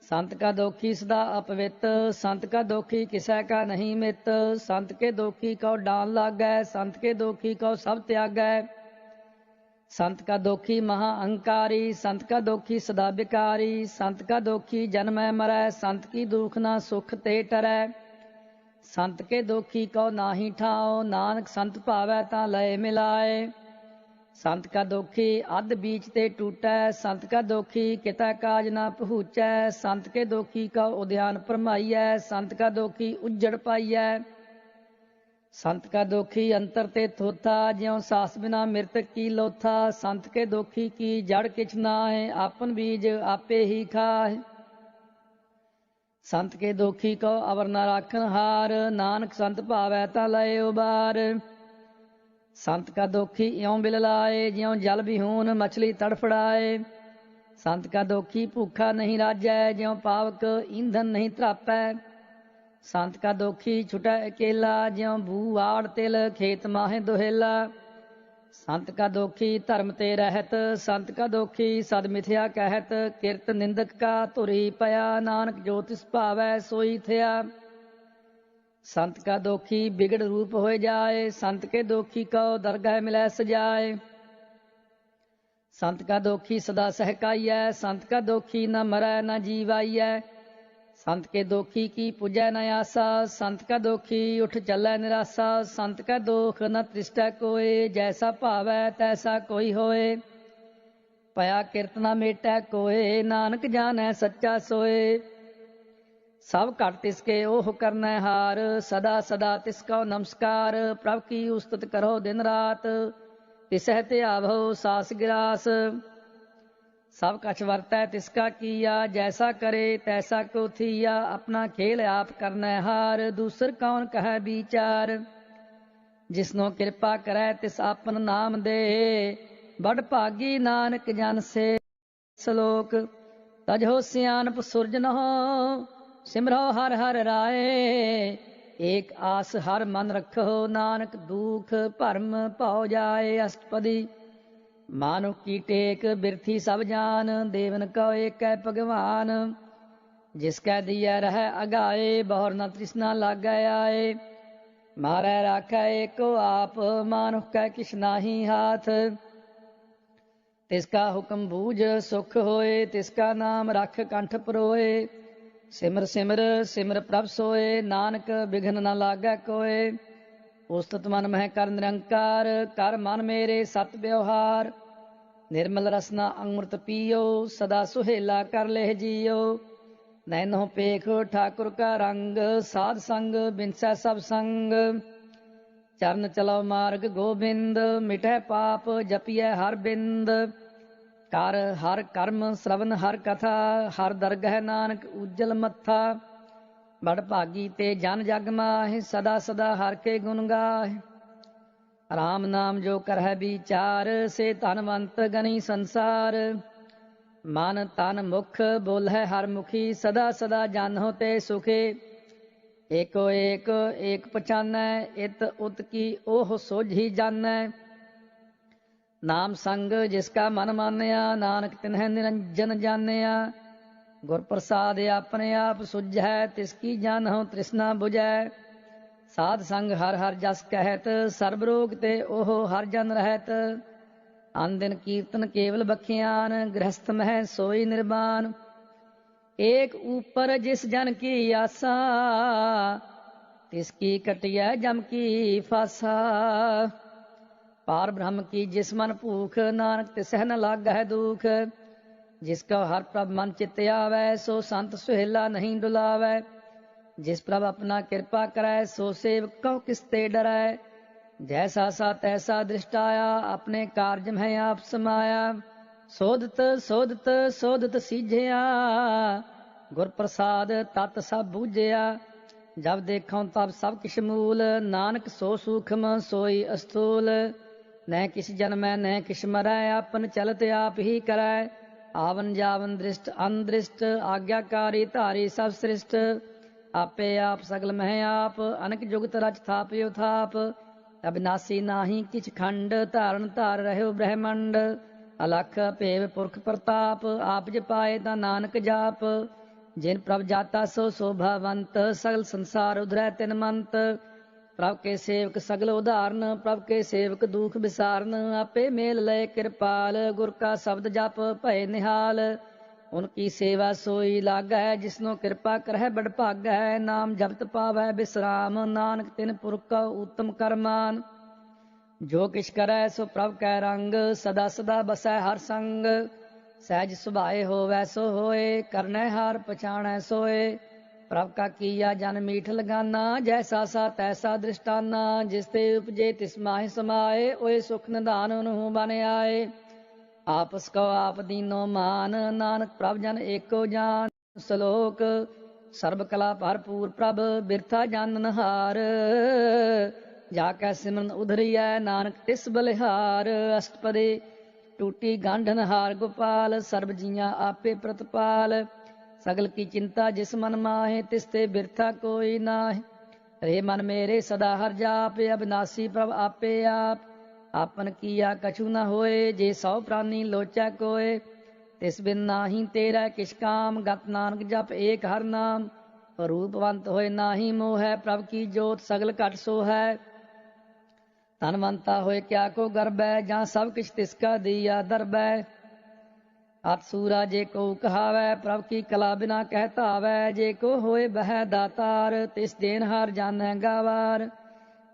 A: संत का दोखी सदा अपवित, संत का दोखी किसै का नहीं मित। संत के दोखी को डान लागै, संत के दोखी को सब त्यागै। संत का दोखी महा अहंकारी, संत का दोखी सदा विकारी। संत का दोखी जन्मै मरै, संत की दुख ना सुख ते टरै। संत के दोखी को नाहि ठाओ, नानक संत भावै ता लय मिलाए। संत का दोखी अध बीच ते टूटै, संत का दोखी कितै काज ना पहुँचै। संत के दोखी को उद्यान भरमाइयै, संत का दोखी उज्जड़ पाइयै। संत का दोखी अंतर ते थोथा, ज्यों सास बिना मृतक की लोथा। संत के दोखी की जड़ किछ नाहि, आपन बीज आपे ही खाए। संत के दोखी को अवर न राखन हार, नानक संत भावै ता लय उबार। संत का दोखी इयों बिललाए, ज्यों जल बिहून मछली तड़फड़ाए। संत का दोखी भूखा नहीं राजै, ज्यों पावक ईंधन नहीं त्रापै। संत का दोखी छुटै अकेला, ज्यों भू आड़ तिल खेत माहे दुहेला। संत का दोखी धर्म ते रहत, संत का दोखी सद मिथ्या कहत। किरत निंदक का धुरी पया, नानक जो तिस भावै सोई थिया। संत का दोखी बिगड़ रूप हो जाए, संत के दोखी को दरगह मिलै सजाए। संत का दोखी सदा सहकाइयै, संत का दोखी न मरै न जीवाइयै। संत के दोखी की पूजै न आसा, संत का दोखी उठ चलै निरासा। संत का दोख न तृष्टै कोय, जैसा भावै तैसा कोई होए। पया किरत न मेटै कोय, नानक जानै सच्चा सोए। सब घट तिसके ओह करनै हार, सदा सदा तिसको नमस्कार। प्रभ की उस्तत करो दिन रात, तिसह ध्यावो सास गिरास। सब कछ वरतै तिसका किया, जैसा करे तैसा को थिया। अपना खेल आप करनै हार, दूसर कौन कहै विचार। जिसनो कृपा करै तिस आपन नाम दे, बड़ भागी नानक जन से। सलोक तजहो सियानप सुरजनहो, सिमरो हर हर राय। एक आस हर मन रखो, नानक दुख भरम भौ जाए अष्टपदी। मानुख की टेक बिरथी सब जान, देवन को एक है भगवान। जिसकै दिया रह अगाए, बहुर न तृष्णा लागै आए। मारै राखै एको आप, मानुख कै किछ नाही हाथ। तिसका हुक्म बूझ सुख होए, तिसका नाम रख कंठ परोए। सिमर सिमर सिमर प्रभ सोए, नानक बिघन न लागै कोय। उस्तत मन मह कर निरंकार, कर मन मेरे सत व्यवहार। निर्मल रसना अमृत पियो, सदा सुहेला कर लेह जियो। नैनो पेख ठाकुर का रंग, साध संग बिनसै सब संग। चरण चलो मार्ग गोबिंद, मिटै पाप जपियै हर बिंद। कर हर कर्म श्रवण हर कथा, हर दरगह नानक उज्जल मत्था। बड़ भागी ते जन जग माहि, सदा सदा हर के गुण गाहि। राम नाम जो करह विचार, से धनवंत गनी संसार। मन तन मुख बोलह हर मुखी, सदा सदा जानो ते सुखी। एको एक एक पछानै, इत उत की ओह सोझी जानै। नाम संग जिसका मन मानया, नानक तिन्ह निरंजन जानिया। गुर प्रसाद अपने आप सुझै, तिसकी जानहो तृष्णा बुझै। साध संग हर हर जस कहत, सर्ब रोग ते ओह हर जन रहत। अन दिन कीर्तन केवल बखियान, गृहस्थ मह सोई निर्वाण। एक ऊपर जिस जन की आसा, तिसकी कटिया जम की फासा। पार ब्रह्म की जिस मन भूख, नानक तिसह न लागै दुख। जिसका हर प्रभ मन चित आवै, सो संत सुहेला नहीं डुलावै। जिस प्रभ अपना कृपा करै, सो सेवक कहो किसते डरै। जैसा सा तैसा दृष्टाया, अपने कार्य में आप समाया। सोधत सोधत सोधत सीझिया, गुर प्रसाद तत सब बूझिया। जब देखो तब सब किश मूल, नानक सो सूखम सोई अस्थूल। न किस जन्मै न किस मरै, आपन चलत आप ही करै। आवन जावन दृष्ट अनदृष्ट, आज्ञाकारी धारी सब सृष्ट। आपे आप सगल मह आप, अनक जुगत रच थापयो थाप। अविनाशी नाही किछ खंड, धारण धार रहयो ब्रह्मंड। अलख भेव पुरख प्रताप, आप जपाए ता नानक जाप। जिन प्रभ जाता सो शोभावंत, सगल संसार उधरै तिन मंत। प्रभ के सेवक सगल उदाहरण, प्रभ के सेवक दुख विसारन। आपे मेल लय कृपाल, गुर का शब्द जप भय निहाल। उनकी सेवा सोई लागै, जिसनो कृपा करह बड़ भागै। नाम जपत पावै विश्राम, नानक तिन पुरख का उत्तम करमान। जो किछ करै सो प्रभ कै रंग, सदा सदा बसै हर संग। सहज सुभाए होवै सो होए, करनै हार पछाणै सोए। प्रभ का किया जन मीठ लगाना, जैसा सा तैसा दृष्टाना। जिसते उपजे तिस माहि समाए, ओए सुख निधान उनहु बन आए। आपस को आप दीनो मान, नानक प्रभ जन एको जान। सलोक सर्ब कला भरपूर प्रभ, बिरथा जानन हार। जाकै सिमरन उधरियै, नानक तिस बलिहार। अष्टपदी टूटी गांढन हार गोपाल, सर्ब जियां आपे प्रतपाल। सगल की चिंता जिस मन माहे, तिसते बिरथा कोई नाहि। रे मन मेरे सदा हर जाप, अविनाशी प्रभ आपे आप। आपन किया कछु न होए, जे सौ प्राणी लोचै कोय। तिस बिन नाही तेरा किछ काम, गत नानक जप एक हर नाम। रूपवंत होए नाही मोह, प्रभ की जोत सगल घट सोहै। धनवंता होए क्या को गर्बै, जहाँ सब किछ तिसका दिया दरबै। अत सूरा जे को कहावै, प्रभ की कला बिना कहता आवै। जे को होए बह दातार, तिस देन हार जानੈ गावार।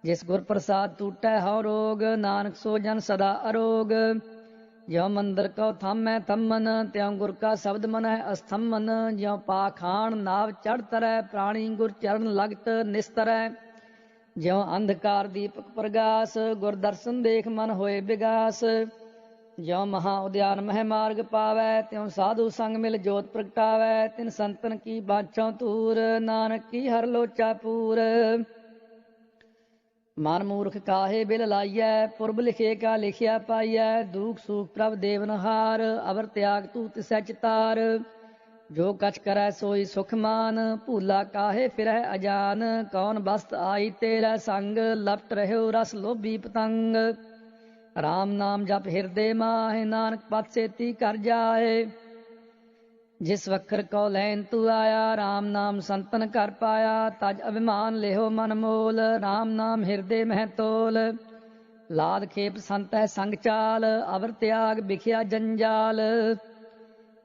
A: जिस गुर प्रसाद टूटै हौ रोग, नानक सो जन सदा अरोग। ज्यों मंदिर को थामै थम्मन, त्यों गुर का शब्द मनੈ अस्थम्मन। ज्यों पाखान नाव चढ़ तरੈ, प्राणी गुर चरण लगत निस्तरै। ज्यों अंधकार दीपक प्रगास, गुर दर्शन देख मन होए विगास। ज्यों महा उद्यान मह मार्ग पावै, त्यों साधु संग मिल जोत प्रगटावै। तिन संतन की बाछों तूर, नानक की हर लोचा पूर। मन मूर्ख काहे बिल लाइयै, पुरब लिखे का लिखिया पाइयै। दुख सुख प्रभ देवनहार, अवर त्याग तू तिसै चितार। जो कछ करै सोई सुख मान, भूला काहे फिरह अजान। कौन बस्त आई तेरा संग, लपट रह्यो रस लोभी पतंग। राम नाम जप हिरदे माहे, नानक पत सेती कर जाए। जिस वखर को लैन तू आया, राम नाम संतन कर पाया। तज अभिमान लेहो मन मोल, राम नाम हिरदे मह तोल। लाद खेप संतै संग चाल, अवर त्याग बिखिया जंजाल।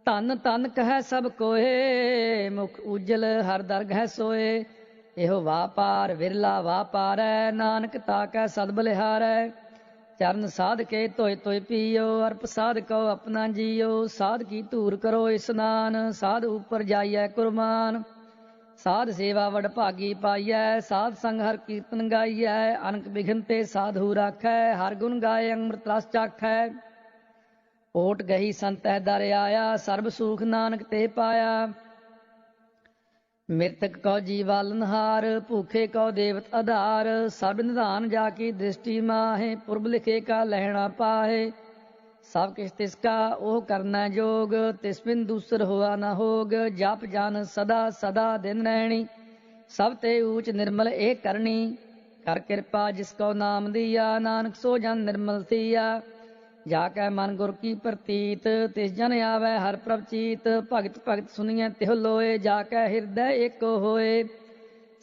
A: धन धन कहै सब कोए, मुख उजल हर दरगह सोए। एहो वापार विरला वापारै, नानक ताकै सद बलिहारै। चरण साध के धोए धोए पियो, अर्प साध को अपना जियो। साध की धूर करो स्नान, साध ऊपर जाइयै कुरबान। साध सेवा वड भागी पाइयै, साध संग हर कीर्तन गाइयै। अनक बिघन ते साधु राखै, हर गुण गाए अमृत रस चाखै। ओट गही संतै दर आया, सर्ब सुख नानक ते पाया। मृतक को जीवालनहार, भूखे को देवत आधार। सब निधान जाकी दृष्टि माहे, पुरब लिखे का लहना पाहे। सब किछ तिसका ओह करना जोग, तिस बिन दूसर हुआ न होग। जप जन सदा सदा दिन रहनी, सब ते ऊच निर्मल एक करनी। कर कृपा जिसको नाम दिया, नानक सो जन निर्मल थिया। जाकै मन गुर की प्रतीत, तिस जन आवै हर प्रभ चीत। भगत भगत सुनिए तिह लोए, जाकै हृदय एको होए।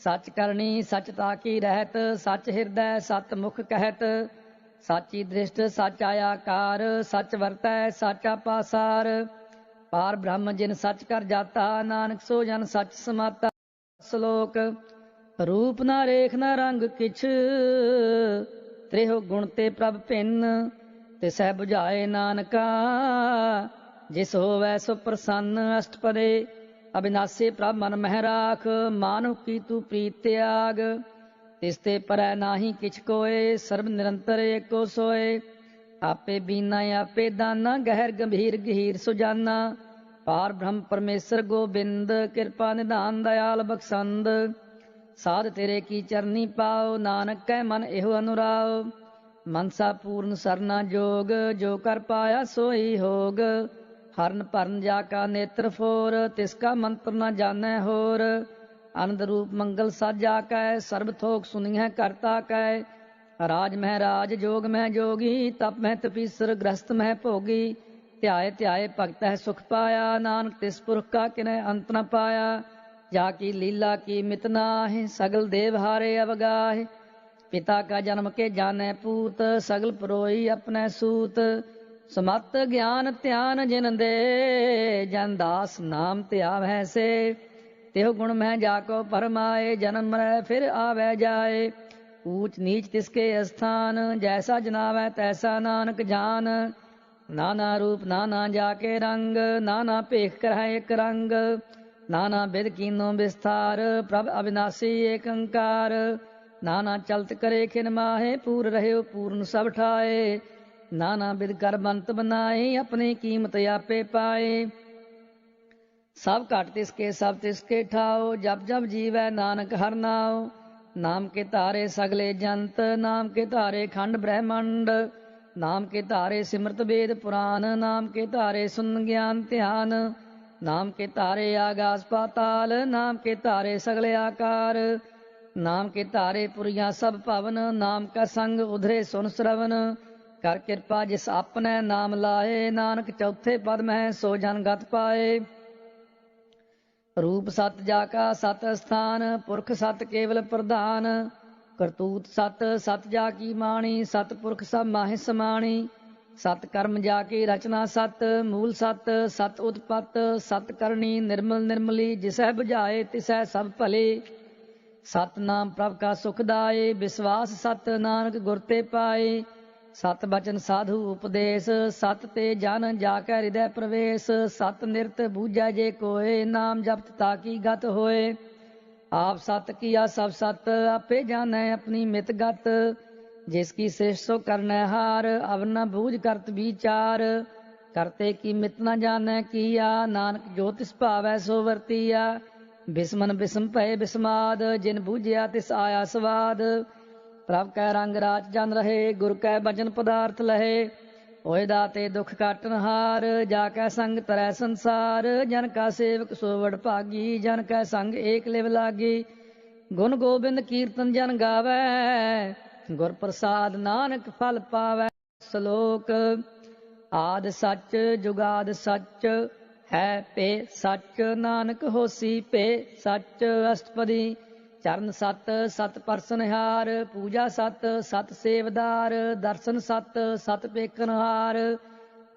A: सच करनी सच ताकी रहत, सच हृदय सत मुख कहत। साची दृष्ट सच आयाकार, सच वरतै सच पासार। पार ब्रह्म जिन सच कर जाता, नानक सो जन सच समाता। श्लोक रूप ना रेख ना रंग किछ, त्रेहो गुण ते प्रभ भिन्न, तिसै बुझाए नानका, जिस होवै सो प्रसन्न। अष्टपदे अविनाशी प्रभ मन मह राख, मानुख की तू प्रीत त्याग, तिसते परै नाही किछ कोय, सर्व निरंतर एको सोय। आपे बीना आपे दाना, गहर गंभीर गहीर सुजाना, पार ब्रह्म परमेश्वर गोबिंद, कृपा निधान दयाल बख्शंद। साध तेरे की चरनी पाओ, नानक कै मन एहो अनुराओ, मनसा पूर्ण सरना जोग, जो कर पाया सोई होग। हरन भरन जाका नेत्र फोर, तिसका मंत्र न जानै होर। आनंद रूप मंगल साजा कै, सर्ब थोक सुनिह करता कै। राज मह राज जोग मह जोगी, तप मह तपीसर गृहस्थ मह भोगी। ध्याए ध्याए भगत है सुख पाया, नानक तिस पुरख का किन्ह अंत न पाया। जाकी लीला की मित नाहि, सगल देव हारे अवगाहि। पिता का जन्म के जाने पूत, सगल परोई अपने सूत। समत ज्ञान ध्यान जिन दे, जन दास नाम त्यावै से। तेह गुण में जाको परमाए, जन्म मरै फिर आवे जाए। ऊंच नीच तिसके स्थान, जैसा जनावै तैसा नानक जान। नाना रूप नाना जाके रंग, नाना भेख करह एक रंग। नाना बिध कीनो विस्तार, प्रभ अविनाशी एक अंकार। नाना चलत करे खिन माहे, पूर रहे पूर्ण सब ठाए। नाना बिध कर बंत बनाए, अपनी कीमत आपे पाए। सब घट तिसके सब तिसके ठाओ, जब जब जीवै नानक हर नाओ। नाम के तारे सगले जंत, नाम के तारे खंड ब्रह्मंड। नाम के तारे सिमरत वेद पुराण, नाम के तारे सुन ज्ञान ध्यान। नाम के तारे आगास पाताल, नाम के तारे सगले आकार। नाम के तारे पुरिया सब भवन, नाम का संग उधरे सुन श्रवण। कर कृपा जिस अपने नाम लाए, नानक चौथे पद में सो जन गत पाए। रूप सत जाका सत स्थान, पुरख सत केवल प्रधान। करतूत सत सत जाकी माणी, सत पुरख सब माहि समाणी। सत कर्म जाकी रचना सत, मूल सत सत उत्पत। सत करनी निर्मल निर्मली, जिसै बुझाए तिसै सब भले। सत नाम प्रभ का सुखदाए, विश्वास सत नानक गुर ते पाए। सत बचन साधु उपदेश, सत ते जन जाकै हृदय प्रवेश। सत निरत बूझै जे कोय, नाम जपत ताकी गत होए। आप सत किया सब सत, आपे जानै अपनी मित गत। जिसकी श्रेष्ठ सो करनै हार, अब न बूझ करत विचार। करते की मित न जानै किया, नानक जो तिस भावै सो वर्तिया। बिस्मन बिस्म भय बिस्माद, जिन बूझिया तिस आया स्वाद। प्रभ कै रंग राच जन रहे, गुर कै बचन पदार्थ लहे। होए दाते दुख काटन हार, जाकै संग तरੈ संसार। जन का सेवक सो वड भागी, जन कै संग एक लिव लागी। गुण गोबिंद कीर्तन जन गावै, गुर प्रसाद नानक फल पावै। श्लोक आद सच जुगाद सच, है पे सच नानक होसी पे सच। अष्टपदी चरण सत सत परसनहार, पूजा सत सत सेवदार। दर्शन सत सत पेखनहार,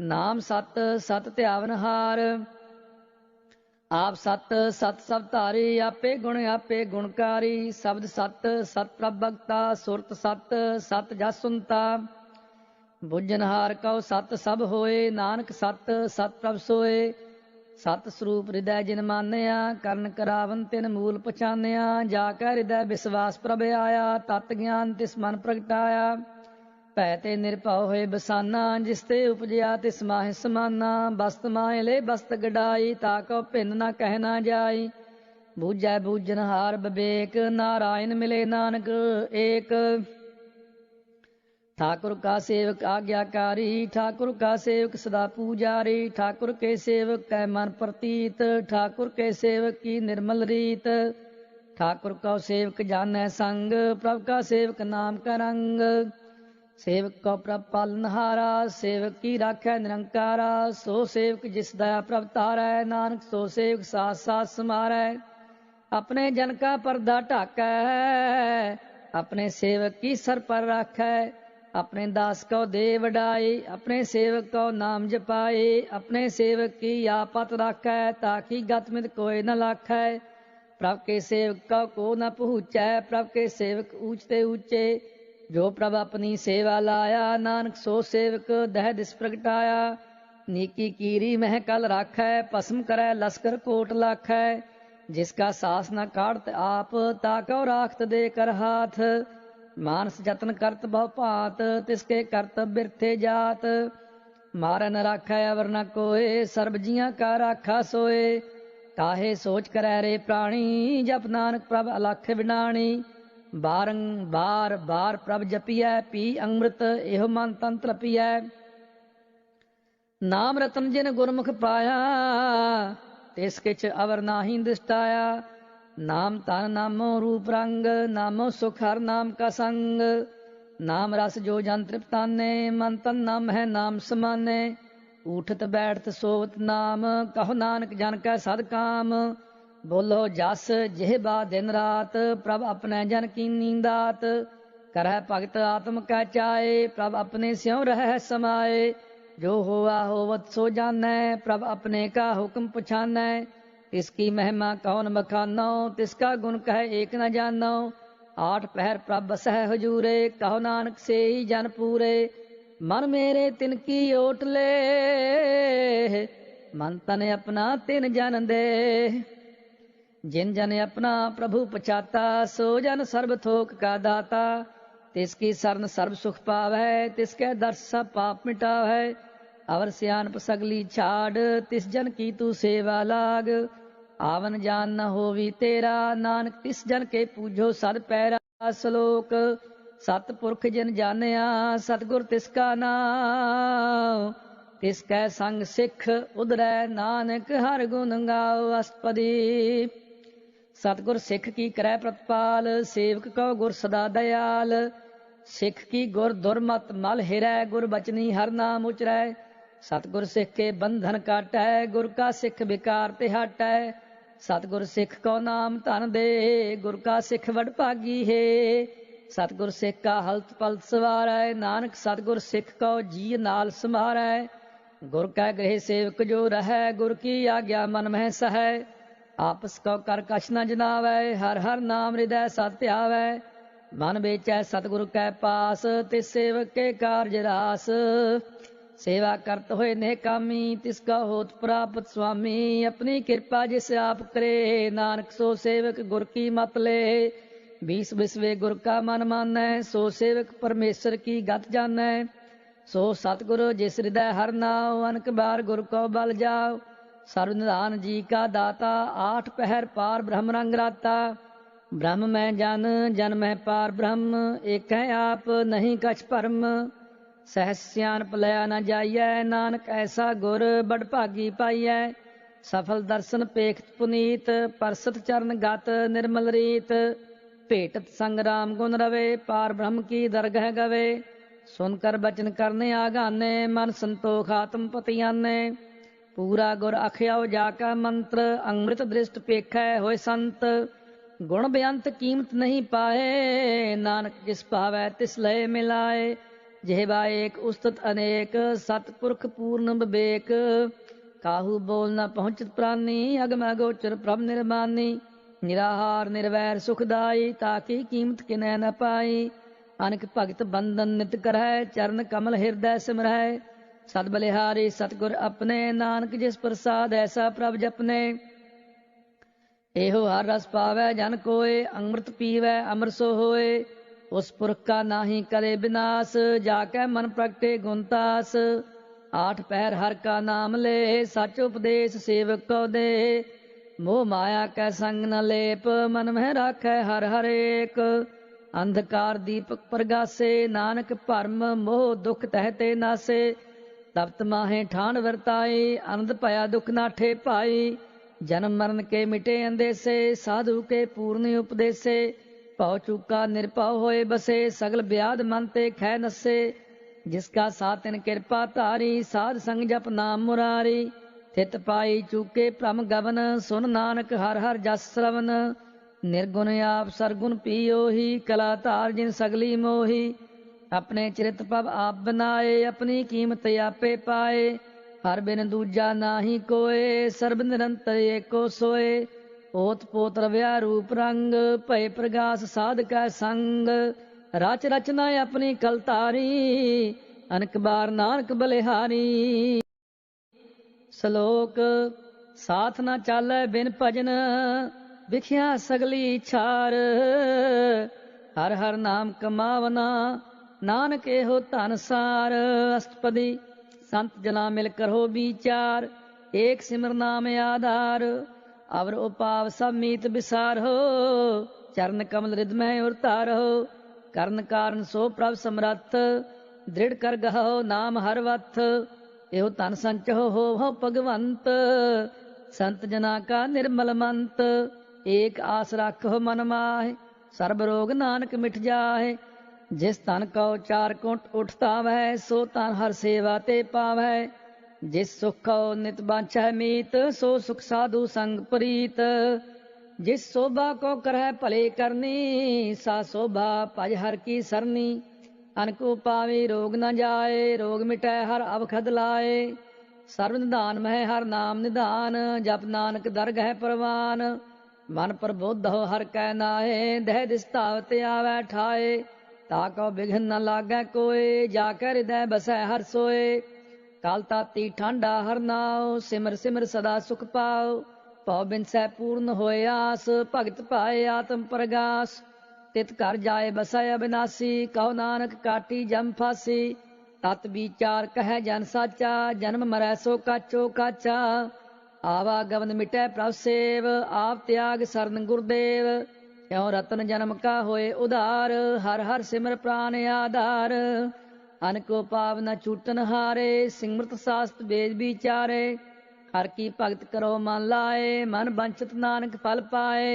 A: नाम सत सत ध्यावनहार। आप सत सत सब धारी, आपे गुणकारी। शब्द सत सत प्रभ भगता, सुरत सत सत जस सुनता। बुझनहार कौ सत सब होए, नानक सत सत प्रभ सोए। सत स्वरूप हृदय जिन मानिया, ਕਰਨ ਕਰਾਵਨ ਤਿਨ ਮੂਲ ਪਛਾਨਿਆ। ਜਾ ਕੈ ਹਿਰਦੈ ਵਿਸ਼ਵਾਸ ਪ੍ਰਭ ਆਇਆ, ਤਤ ਗਿਆਨ ਤਿਸ ਮਨ ਪ੍ਰਗਟਾਇਆ। ਭੈ ਤੇ ਨਿਰਭਉ ਹੋਏ ਬਸਾਨਾ, ਜਿਸ ਤੇ ਉਪਜਿਆ ਤਿਸ ਮਾਹਿ ਸਮਾਨਾ। ਬਸਤ ਮਾਹਿ ਲੈ ਬਸਤ ਗਡਾਈ, ਤਾ ਕਉ ਭਿੰਨ ਨਾ ਕਹਿ ਨਾ ਜਾਈ। ਬੂਝੈ ਬੂਝਨਹਾਰ ਵਿਵੇਕ, ਨਾਰਾਇਣ ਮਿਲੇ ਨਾਨਕ ਏਕ। ठाकुर का सेवक आज्ञाकारी, ठाकुर का सेवक सदा पूजारी। ठाकुर के सेवक कै मन प्रतीत, ठाकुर के सेवक की निर्मल रीत। ठाकुर का सेवक जानै संग, प्रभ का सेवक नाम का रंग। सेवक को प्रभ पालनहारा, सेवक की राखै निरंकारा। सो सेवक जिस दया प्रभ तारै, नानक सो सेवक साथ साथ समारै। अपने जन का पर्दा ढाकै, अपने सेवक की सर पर राखै। अपने दास को दे वडाई, अपने सेवक को नाम जपाए। अपने सेवक की आपत राखै, ताकि गतमित कोई न लाखै। प्रभ के सेवक को न पहुँचै, प्रभ के सेवक ऊंचते ऊंचे। जो प्रभ अपनी सेवा लाया, नानक सो सेवक दह दिस प्रगटाया। नीकी कीरी महकल राखै, भस्म करै लश्कर कोट लाखै। जिसका सास न काढ़त आप, ताको राखत दे कर हाथ। मानस जतन करत बहु भांत, तिसके करतब बिरथे जात। मारै न राखै अवर न कोय, सर्ब जियां का राखा सोए। काहे सोच करै रे प्राणी, जप नानक प्रभ अलख विनाणी। बारंबार बार प्रभ जपियै, पी अमृत एहो मन तन तृपियै। नाम रतन जिन गुरमुख पाया, तिस किछ अवर नाहीं दृष्टाया। नाम तन नामो रूप रंग, नामो सुख हर नाम का संग। नाम रस जो जन तृप्ताने, मन तन नाम है नाम समाने। उठत बैठत सोवत नाम, कहो नानक जन कै सद काम। बोलो जस जिहबा दिन रात, प्रभ अपने जन कीनी दात। करह भगत आत्म कै चाए, प्रभ अपने स्यों रह समाए। जो होआ होवत सो जानै, प्रभ अपने का हुक्म पुछानै। तिसकी महिमा कौन बखानो, तिसका गुण कह एक न जानो। आठ पहर प्रभ बसह हुजूरे, कहो नानक से ही जन पूरे। मन मेरे तिनकी ओट ले, मन तन अपना तिन जन दे। जिन जन अपना प्रभु पछाता, सो जन सर्ब थोक का दाता। तिसकी सरन सर्ब सुख पावै, तिसके दर्श सब पाप मिटावै। अवर सियानप सगली छाड़, तिस जन की तू सेवा लाग। आवन जान न होवी तेरा, नानक तिस जन के पूजो सद पैरा। श्लोक सतपुरख जिन जानिया, सतगुर तिसका नाम। तिसकै संग सिख उदरै, नानक हर गुण गाओ अष्टपदी। सतगुर सिख की करै प्रतिपाल, सेवक को गुर सदा दयाल। सिख की गुर दुर्मत मल हिरै, गुर बचनी हर नाम उचरै। सतगुर सिख के बंधन काटै, गुर का सिख विकार ते हटै। सतगुर सिख को नाम धन दे, गुर का सिख वड भागी है। सतगुर सिख का हलत पलत सवारै, नानक सतगुर सिख को जी नाल समारै। गुर कै गृह सेवक जो रहै, गुर की आज्ञा मन मह सहै। आपस को कर कछ न जनावै, हर हर नाम हृदय सत ध्यावै। मन बेचै सतगुर कै पास, तिस सेवक के कारज रास। सेवा करत होए नेकामी, तिसका होत प्राप्त स्वामी। अपनी कृपा जिस आप करे, नानक सो सेवक गुर की मत ले। बीस बिसवे गुर का मन मानै, सो सेवक परमेश्वर की गत जानै। सो सतगुरु जिस हृदय हर नाव, अनक बार गुर को बल जाओ। सर्व निधान जी का दाता, आठ पहर पार ब्रह्म रंग राता। ब्रह्म मैं जन, जन मैं पार ब्रह्म, एक है आप नहीं कछ परम। सहस सियानप लया न जाइयै, नानक ऐसा गुर बड़ भागी पाइयै। सफल दर्शन पेखत पुनीत, परसत चरण गत निर्मल रीत। भेटत संग राम गुण रवे, पार ब्रह्म की दरगह गवे। सुनकर बचन करने आगाने, मन संतोख आत्म पतियाने। पूरा गुर अखयाओ जाका मंत्र, अमृत दृष्ट पेखै होय संत। गुण बेअंत कीमत नहीं पाए, नानक जिस पावै तिस लय मिलाए। जेहबा एक उस्तत अनेक, सतपुरख पूर्ण विवेक। काहू बोल न पहुँचत प्राणी, अगम अगोचर प्रभ निर्मानी। निराहार निर्वैर सुखदाई, ताकि कीमत किनै न पाई। अनक भगत बंदन नित करै, चरण कमल हृदय सिमरै। सद बलिहारी सतगुर अपने, नानक जिस प्रसाद ऐसा प्रभ जपने। एहो हर रस पावै जन कोय, अमृत पीवै अमर सो होए। उस पुरख का नाही करे विनाश, जाकै मन प्रगटे गुणतास। आठ पहर हर का नाम ले, सच उपदेश सेवक को दे। मोह माया कै संग न लेप, मन में राखै हर हर एक। अंधकार दीपक प्रगासे, नानक भरम मोह दुख तहते नासे। तप्त माहे ठान वरताई, आनंद पाया दुख नाठे पाई। जन्म मरण के मिटे अंदेसे, साधु के पूर्ण उपदेसे। भव चूका निरभव होए बसे, सगल ब्याध मन ते खै नसे। जिसका सातिन कृपा धारी, साध संग जप नाम मुरारी। थित पाई चूके भ्रम गवन, सुन नानक हर हर जस श्रवण। निर्गुण आप सरगुण पियोही, कला धार जिन सगली मोही। अपने चिरित पब आप बनाए, अपनी कीमत आपे पाए। हर बिन दूजा नाही कोय, सर्ब निरंतर एको सोए। ओत पोत रव्या रूप रंग, भय प्रगास साध कै संग। रच रचना अपनी कलतारी, अनक बार नानक बलिहारी। श्लोक साथ न चालै बिन भजन, विख्या सगली छार। हर हर नाम कमावना, नानक एहो धन सार। अष्टपदी संत जना मिल करो विचार, एक सिमर नाम आधार। अवर उपाव सब मीत बिसारो, चरण कमल हृदय उर तारो। करण कारण सो प्रभ समरथ, दृढ़ कर गहो नाम हर वथ। एहो धन संचो हो भगवंत, संत जना का निर्मल मंत। एक आस रखो मन माहे, सर्ब रोग नानक मिट जाहे। जिस तन को चार कुंट उठता वह, सो तन हर सेवा ते पावै। जिस सुख को नित बांछै मीत, सो सुख साधु संग प्रीत। जिस शोभा को करह भले करनी, सा शोभा भज हर की सरनी। अनको पावे रोग न जाए, रोग मिटै हर अवखद लाए। सर्व निधान मह हर नाम निधान, जप नानक दरगह परवान। मन प्रबोध हो हर कै नाहे, दह दिस्तावत आवै ठाए। ताको बिघन न लागै कोय, जाकै हृदय बसै हर सोए। काल ताती ठंडा हर नाव, सिमर सिमर सदा सुख पाओ। भौ बिनसै पूर्ण होए आस, भगत पाए आत्म प्रगास। तित घर जाए बसै अविनाशी, कहो नानक काटी जम फासी। तत विचार कह जन साचा, जन्म मरै सो काचो काचा। आवागमन मिटै प्रभ सेव, आप त्याग सरन गुरदेव। क्यों रतन जन्म का होए उधार, हर हर सिमर प्राण आधार। अनको पाव न छूटन हारे, सिमरत शास्त्र वेद विचारे। हर की भगत करो मन लाए, मन बंचत नानक फल पाए।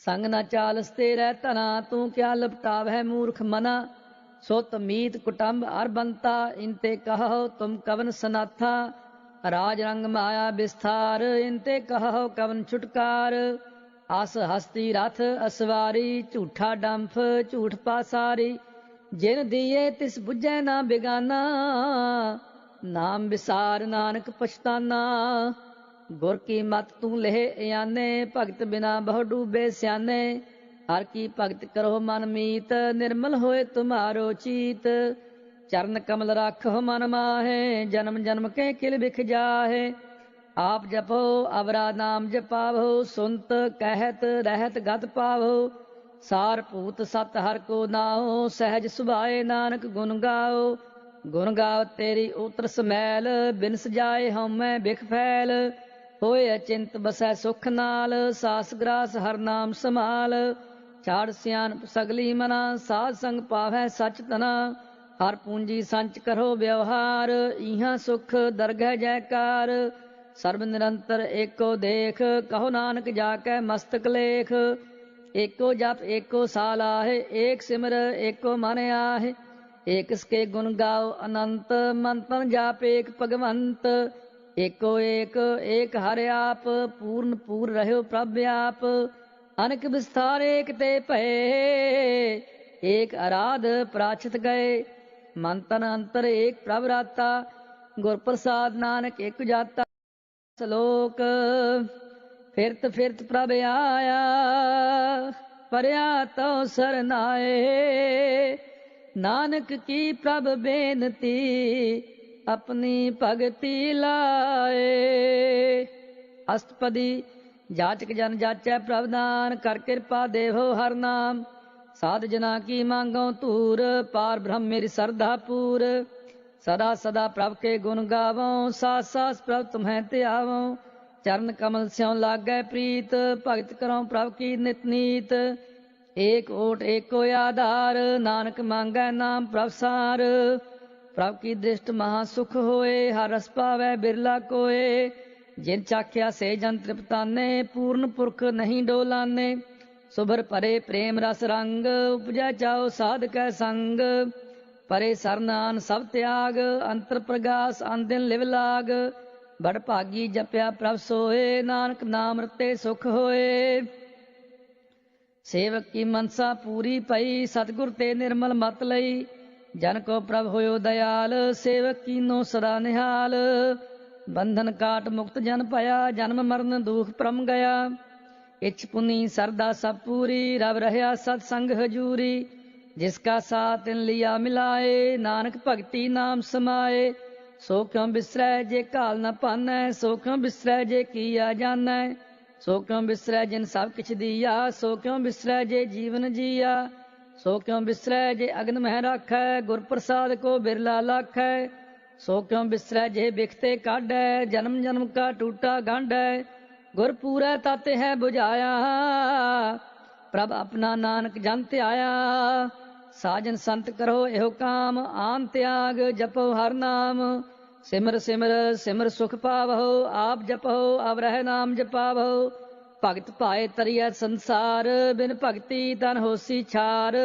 A: संग न चालस तेरै धना, तू क्या लपटावै मूर्ख मना। सुत मीत कुटुंब अर बंता, इनते कहो तुम कवन सनाथा। राज रंग माया विस्तार, इनते कहो कवन छुटकार। आस हस्ती रथ असवारी, झूठा डंफ झूठ पासारी। जिन दिए तिस बुझै ना बिगाना, नाम विसार नानक पछताना। गुर की मत तू लेह याने, भगत बिना बहु डूबे स्याने। हर की भगत करो मन मीत, निर्मल होए तुम्हारो चीत। चरण कमल राखो मन माहे, जन्म जन्म के किल बिख जाहे। आप जपो अवरा नाम जपावो, सुनत कहत रहत गत पावो। सार पूत सत हर को नाओ, सहज सुभाए नानक गुण गाओ। गुण गाओ तेरी उतर समैल, बिन सजाए हउमੈ बिख फैल। होए अचिंत बसै सुख नाल, सास ग्रास हर नाम समाल। छाड़ सियान सगली मना, साध संग पावै सच तना। हर पूंजी संच करो व्यवहार, इहाँ सुख दरगह जयकार। सर्ब निरंतर एको देख, कहो नानक जाकै मस्तक लेख। एको जप एको साल आहे, एक सिमर एको मन आहे। एक इसके गुण गाओ अनंत, मन तन जाप एक भगवंत। एको एक एक हर आप, पूर्ण पूर रहो प्रभ आप। अनक विस्तार एक ते भये, एक आराध प्राछत गए। मन तन अंतर एक प्रभ राता, गुर प्रसाद नानक एक जाता। श्लोक फिरत फिरत प्रभ आया, परया तो सरनाए। नानक की प्रभ बेनती, अपनी भगति लाए। अष्टपदी जाचक जन जाचै प्रभ दान, कर कृपा देवो हर नाम। साध जना की मांगो तूर, पार ब्रह्म मेरी श्रद्धा पूर। सदा सदा प्रभ के गुण गावो, सास सास प्रभ तुम्हें त्यावो। चरण कमल स्यों लागै प्रीत, भगत करो प्रभ की नित नीत। एक ओट एको आधार, नानक मांगै नाम प्रभ सार। प्रभ की दृष्ट महासुख होए, हर रस पावै बिरला कोय। जिन चाख्या से जन तृप्ताने, पूर्ण पुरख नहीं डोलाने। सुभर परे प्रेम रस रंग, उपजै चाओ साध कै संग। परे सरनान सब त्याग, अंतर प्रगास अन दिन लिव लाग। बड़ भागी जपया प्रभ सोए, नानक नाम रते सुख होए। सेवक की मनसा पूरी पई, सतगुर ते निर्मल मत लई। जन को प्रभ होयो दयाल, सेवक कीनो सदा निहाल। बंधन काट मुक्त जन पया, जन्म मरण दुख परम गया। इच्छ पुनी सरदा सब पूरी, रब रहया सतसंग हजूरी। जिसका साथ तिन लिया मिलाए, नानक भगति नाम समाए। सो क्यों बिसरै जे काल न पानै, सो क्यों बिसरै जे किया जानै। सो क्यों बिसरै जिन सब किछ दिया, सो क्यों बिसरै जे जीवन जिया। सो क्यों बिसरै जे अग्न मह राखै, गुर प्रसाद को बिरला लाखै। सो क्यों बिसरै जे बिखते काढै, जन्म जन्म का टूटा गांढै। गुर पूरै ताते है बुझाया, प्रभ अपना नानक जन त्याया। साजन संत करो एहो काम, आन त्याग जपो हर नाम। सिमर सिमर सिमर सुख पावहो, आप जपो अब रह नाम जपावहो। भगत पाए तरिया संसार, बिन भगति तन होसी छार।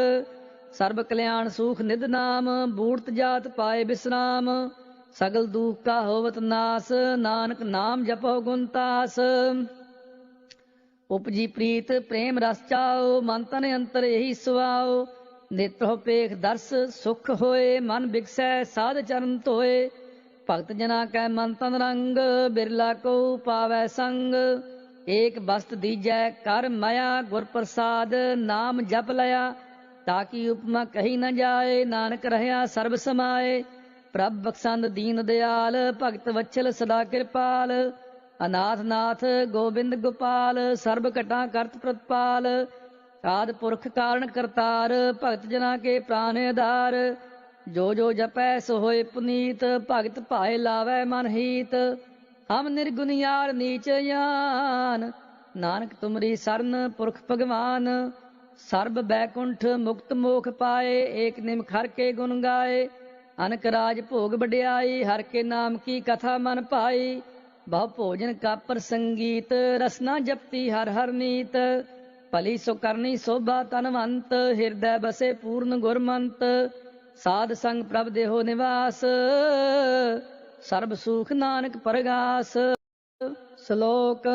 A: सर्ब कल्याण सुख निध नाम, बूढ़त जात पाए विश्राम। सगल दुख का होवत नास, नानक नाम जपो गुणतास। उपजी प्रीत प्रेम रस चाओ, मन तन अंतर यही सुआओ। नेत्रो पेख दर्श सुख होए, मन बिगसै साध चरण धोए। भगत जना कै मन तन रंग, बिरला को पावै संग। एक बस्त दीजै कर माया, गुर प्रसाद नाम जप लया। ताकि उपमा कही न जाए, नानक रहया सर्ब समाए। प्रभ बख्शंद दीन दयाल, भगत वत्सल सदा कृपाल। अनाथ नाथ गोबिंद गोपाल, सर्ब घटा करत प्रतपाल। आदि पुरख कारण करतार, भगत जना के प्राण आधार। जो जो जपै सो होए पुनीत, भगत भाए लावै मन हीत। हम निर्गुण यार नीच यान, नानक तुमरी सरन पुरख भगवान। सर्ब बैकुंठ मुक्त मोख पाए, एक निमख हर के गुण गाए। अनक राज भोग बड़ियाई, हर के नाम की कथा मन पाई। बहु भोजन का प्रसंगीत, रसना जपती हर हर नीत। भली सो करनी शोभा तनवंत, हिरदय बसे पूर्ण गुरमंत। साध संग प्रभ देहो निवास, सर्ब सुख नानक परगास। श्लोक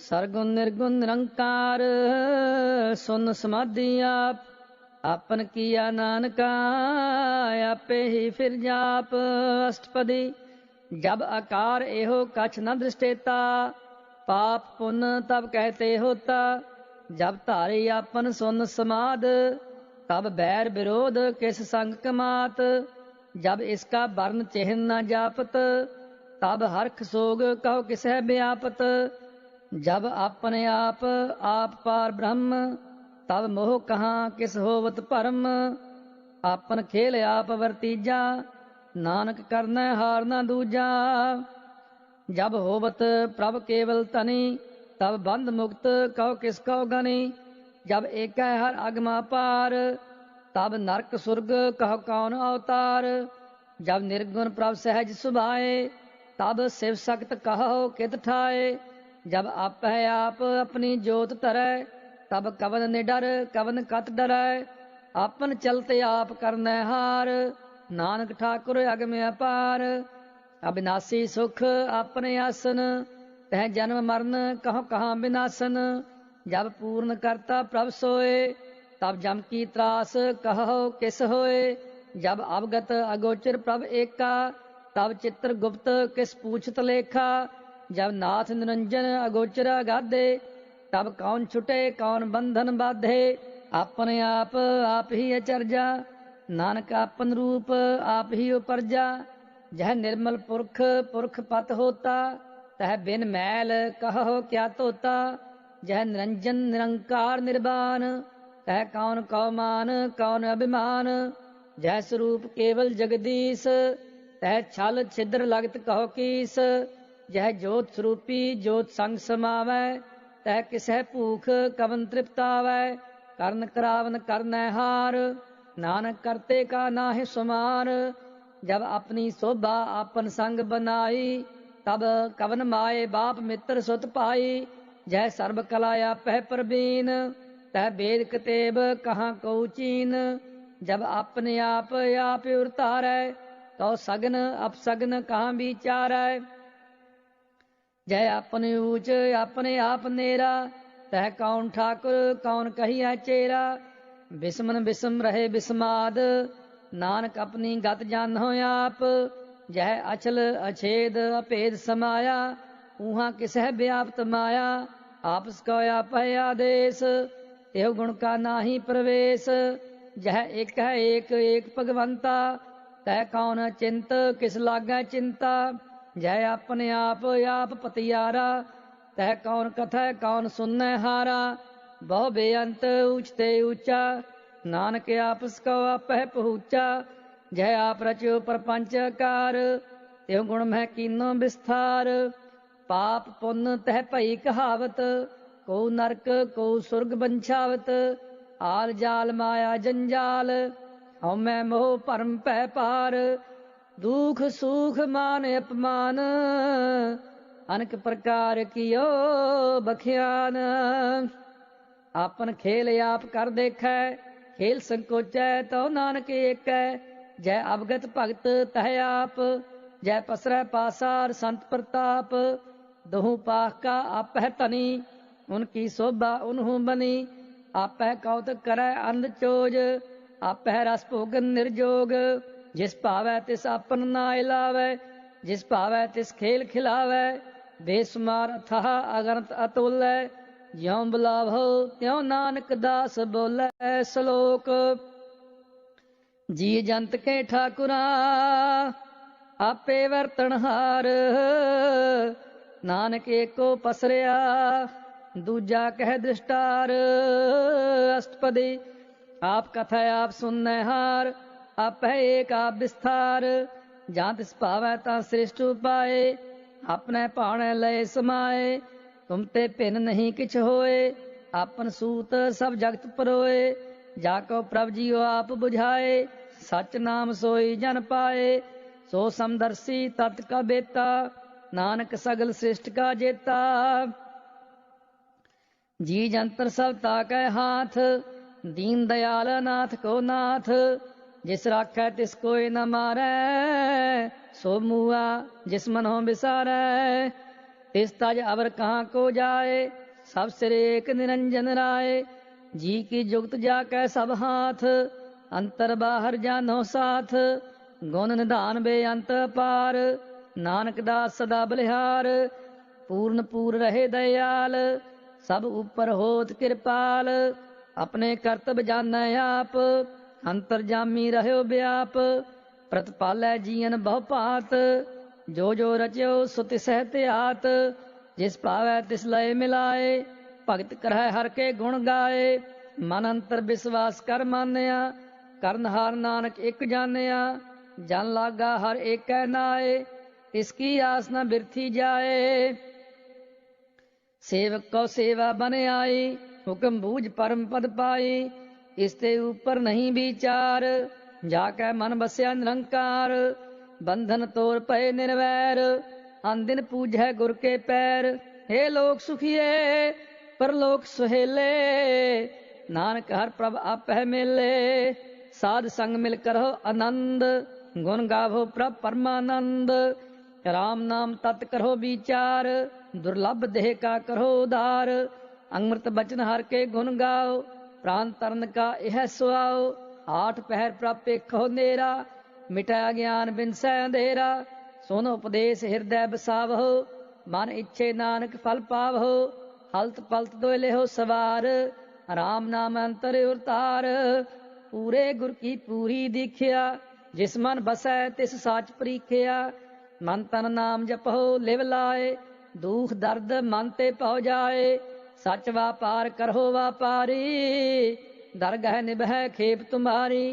A: सरगुण निर्गुण निरंकार, सुन समाधि आप। आपन किया नानका, आपे ही फिर जाप। अष्टपदी जब आकार एहो कछ न दृष्टेता, पाप पुण्य तब कहते होता। जब धारी आपन सुन समाद, तब बैर विरोध किस संग कमात। जब इसका वर्ण चिन्ह न जापत, तब हर्ख सोग कहो किस है व्यापत। जब अपने आप पार ब्रह्म, तब मोह कहाँ किस होवत भरम। आपन खेल आप वर्तीजा, नानक करना हार न दूजा। जब होवत प्रभ केवल तनी, तब बंध मुक्त कहो किसको गनी। जब एक है हर अगमा पार, तब नरक सुर्ग कहो कौन अवतार। जब निर्गुण प्रभ सहज सुभाए, तब शिव सक्त कहो कित ठाए। जब आप है आप अपनी जोत धरै, तब कवन निडर कवन कत डरै। आपन चलते आप करनै हार, नानक ठाकुर अगम अपार। अविनाशी सुख अपने आसन, तह जन्म मरण कहो कहाँ विनाशन। जब पूर्ण करता प्रभ सोए, तब जम की त्रास कहो किस होए। जब अवगत अगोचर प्रभ एका, तब चित्र गुप्त किस पूछत लेखा। जब नाथ निरंजन अगोचर अगाधे, तब कौन छुटे कौन बंधन बाधे। अपने आप ही अचरजा, नानक अपन रूप आप ही उपरजा। जह निर्मल पुरख पुरख पत होता, तह बिन मैल कहो क्या तोता। जह निरंजन निरंकार निर्वाण, तह कौन कौमान कौन अभिमान। जह स्वरूप केवल जगदीश, तह छल छिद्र लगत कहो कीस। जह जोत स्वरूपी जोत संग समावै, तह किस है भूख कवन तृप्तावै। करण करावन करनै हार, नानक करते का नाहि सुमार। जब अपनी शोभा आपन संग बनाई, तब कवन माए बाप मित्र सुत पाई। जय सर्ब कला आपह प्रवीण, तह वेद कतेब कहाँ को चीन। जब अपने आप उतारै, तो सगन अपसगन कहाँ विचारै। जय अपने ऊंच अपने आप नेरा, तह कौन ठाकुर कौन कहिया चेरा। बिस्मन बिस्म रहे बिस्माद नानक अपनी गत जानो आप। जह अचल अछेद अभेद समाया ऊहा किसह व्याप्त माया। आपस को आप है आदेश तेह गुण का नाही प्रवेश। जह एक है एक भगवंता तह कौन चिंत किस लागे चिंता। जह अपने आप पतियारा तह कौन कथा कौन सुनने हारा। बहु बेअंत ऊंचते ऊंचा नानक आपस को आप है पहुँचा। जय आप रचो प्रपंचकार त्यों गुण में कीनो विस्तार। पाप पुण्य तह भई कहावत को नरक को सुर्ग बंछावत। आल जाल माया जंजाल हमें मोह परम पै पार। दुख सुख मान अपमान अनेक प्रकार कियो बख्यान। आपन खेल आप कर देखै खेल संकोचै तो नानक एक। जय अवगत भगत तह आप जय पसरै पासार संत प्रताप। दोहू पाख का आप है तनी उनकी शोभा उन्हू बनी। आप है कौतक करै अंध चोज आप है रस भोगन निर्जोग। जिस भावै तिस आपन नाय लावै जिस भावै तिस खेल खिलावै। बेसुमार अथाह अगणत अतुल्य ज्यों बुलावो त्यों नानक दास बोलै। श्लोक जी जंत के ठाकुरा आपे वर्तनहार। नानक एको पसरिया दूजा कह दृष्टार। अष्टपदी आप कथा आप सुनने हार आप है एक आप विस्तार। जहाँ तिस पावै ता श्रेष्ठ उपाय अपने पाणे लय समाए। तुम ते भिन्न नहीं किछ होए आपन सूत सब जगत परोए। जाको प्रभ जियो आप बुझाए सच नाम सोई जन पाए। सो समदर्शी तत् का बेता नानक सगल सृष्टि का जेता। जी जंतर सब ताकै हाथ दीन दयाल नाथ को नाथ। जिस राखै तिस कोई न मारै सो मुआ जिस मनो बिसारै। तिस तज अवर कहाँ को जाए सब सिर एक निरंजन राय। जी की जुगत जाकै सब हाथ अंतर बाहर जानो साथ। गुण निधान बेअंत पार नानक दास सदा बलिहार। पूर्ण पूर रहे दयाल सब ऊपर होत कृपाल। अपने कर्तव्य जानै आप अंतरजामी रहो व्याप। प्रतिपालै जीवन बहु भांत जो रच्यो सो तिसह त्यात। जिस पावै तिस लय मिलाए भगत करह हर के गुण गाए। मन अंतर विश्वास कर मानया करनहार नानक एक जानया। जन लागा हर एक नाए इसकी आस न बिरथी जाए। सेवक को सेवा बन आई हुक्म बूझ परम पद पाई। इसते ऊपर नहीं विचार जाकै मन बसया निरंकार। बंधन तोड़ पए निर्वैर अनदिन पूजै गुर के पैर। हे लोक सुखिए परलोक सुहेले नानक हर प्रभ आप है मेले। साध संग मिल करो आनंद गुण गावो प्रभ परमानंद। राम नाम तत् करो विचार दुर्लभ देह का करो उधार। अमृत बचन हर के गुण गाओ प्राण तरन का यह सुआओ। आठ पहर प्रभ पेखो नेरा मिटाया ज्ञान बिन सै अंधेरा। सुन उपदेश हृदय बसावहो मन इच्छे नानक फल पावहो। हलत पलत दो लेहो सवार राम नाम अंतर उतार। पूरे गुर की पूरी दीखिया जिस मन बसै तिस साच परीखिया। मन तन नाम जपहो लिव लाए दुख दर्द मन ते पौ जाए। सच व्यापार करहो व्यापारी दरगह निभह खेप तुम्हारी।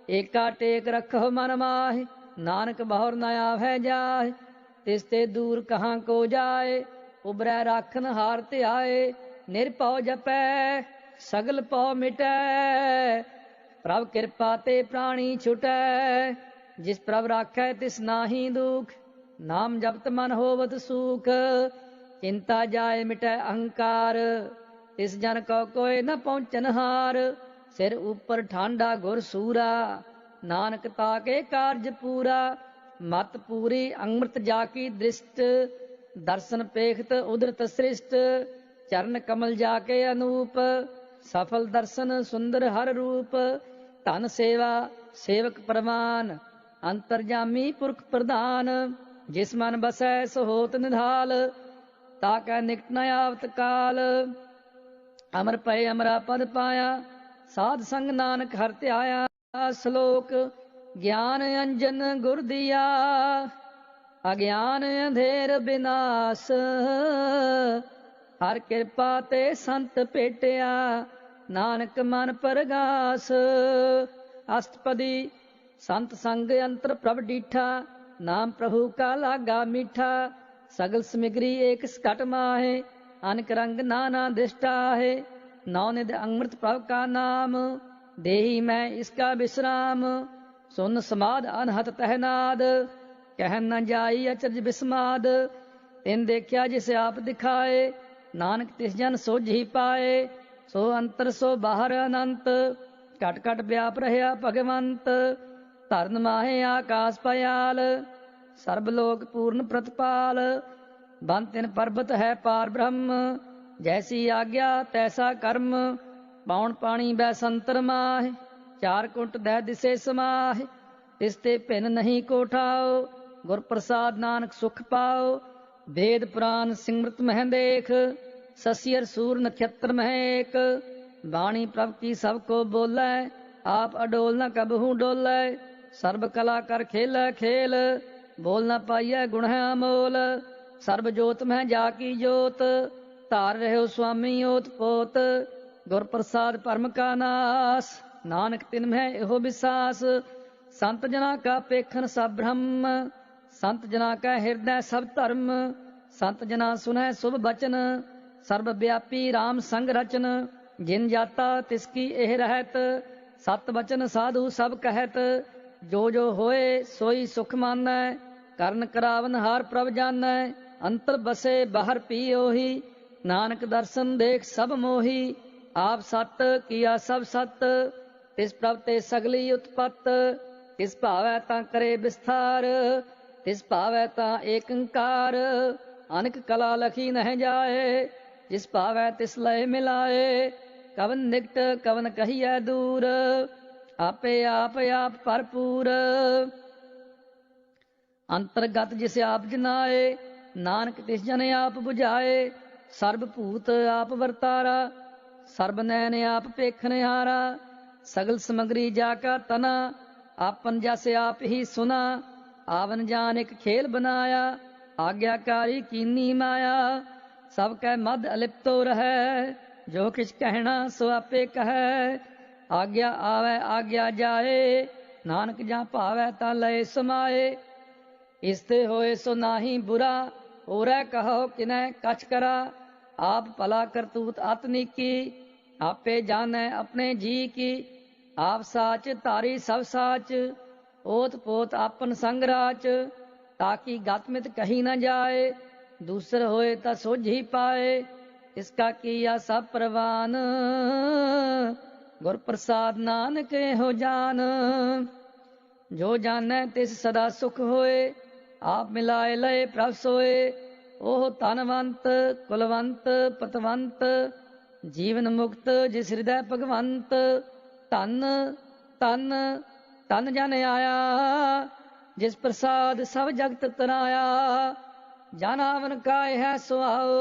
A: एका टेक रखो मन माहि नानक बहुर न आवै जाहि। तिसते दूर कहाँ को जाए उबरै राखन हार ध्याए। निरपौ जपै सगल पौ मिटै प्रभ कृपा ते प्राणी छुटै। जिस प्रभ राखै तिस नाहि दुख नाम जपत मन होवत सुख। चिंता जाए मिटै अहंकार तिस जन को कोई न पहुँचन हार। सिर ऊपर ठांडा गुर सूरा नानक ताके कार्य पूरा। मत पूरी अमृत जाकी दृष्ट दर्शन पेखत उदरत सृष्ट। चरण कमल जाके अनूप, सफल दर्शन सुंदर हर रूप। धन सेवा सेवक परमान, अंतरजामी पुरख प्रधान। जिस मन बसै सो होत निधाल, ताकै निकट न आवत काल। अमर पय अमरा पद पाया, साध संग नानक हर ध्याया। श्लोक ज्ञान अंजन गुर दिया, अज्ञान अंधेर विनाश। हर किरपा ते संत भेटिया, नानक मन परगास। अष्टपदी संत संग अंतर प्रभ डीठा, नाम प्रभु का लागा मीठा। सगल समिग्री एक सकट माहे, अनक रंग नाना दृष्टा है। नौनिध अमृत प्रभ का नाम, देही मैं इसका विश्राम। सुन समाद अनहत तहनाद, कह न जाई अचरज विस्माद। तिन देखिया जिसे आप दिखाए, नानक तिस जन सोझ ही पाए। सो अंतर सो बाहर अनंत, घट घट व्याप रहा भगवंत। धरन माहे आकाश पयाल, सर्वलोक पूर्ण प्रतिपाल। बन तिन पर्वत है पार ब्रह्म, जैसी आज्ञा तैसा कर्म। पौन पानी बैसंतर माहे, चार कुंट दह दिसे समाहे। तिसते भिन्न नहीं कोठाओ, गुर प्रसाद नानक सुख पाओ। वेद पुराण सिमरत मह देख, ससियर सूर नक्षत्र मह एक। बाणी प्रभ की सबको बोलै, आप अडोल न कबहू डोलै। सर्व कला कर खेल खेल, बोल न पाइय गुण है अमोल। सर्व जोत मह जाकी जोत, धार रहो स्वामी ओत पोत। गुर प्रसाद परम का नास, नानक तिन मह एहो विसास। संत जना का पेखन सब ब्रह्म, संत जना का हृदय सब धर्म। संत जना सुनह शुभ बचन, सर्व व्यापी राम संग रचन। जिन जाता तिसकी एह रहत, सत बचन साधु सब कहत। जो जो होए सोई सुख मानै, करन करावन हार प्रभ जानै। अंतर बसे बाहर पी ओही, नानक दर्शन देख सब मोही। आप सत किया सब सत, तिस प्रभ ते सगली उत्पत। तिस भावै तां करे विस्तार, तिस भावै तां एकंकार। अनक कला लखी नह जाए, जिस भावै तिस लय मिलाए। कवन निकट कवन कहिए दूर, आपे आप आप भरपूर। अंतर्गत जिस आप जनाए, नानक तिस जन आप बुझाए। सर्व भूत आप वर्तारा, सर्व नैन आप पेखन हारा। सगल समग्री जाका तना, आपन जैसे आप ही सुना। आवन जान एक खेल बनाया, आज्ञाकारी कीनी माया। सब कै मद अलिप्तो रहे, जो किछ कहना सो आपे कहे। आज्ञा आवे आज्ञा जाए, नानक जा भावै ता लय समाए। इसते होए सो नाही बुरा, होरै कहो किनै कछ करा। आप भला करतूत आतनिकी, आपे जानै अपने जी की। आप साच धारी सब साच, ओत पोत आपन संग राच। ताकि गतमित कही न जाए, दूसर होए ता सोझ ही पाए। इसका किया सब प्रवान, गुर प्रसाद नानक हो जान। जो जानै तिस सदा सुख होए, आप मिलाए लय प्रभ सोए। ओह धनवंत कुलवंत पतवंत, जीवन मुक्त जिस हृदय भगवंत। धन धन धन जन आया, जिस प्रसाद सब जगत तराया। जन आवन काय है सुहाओ,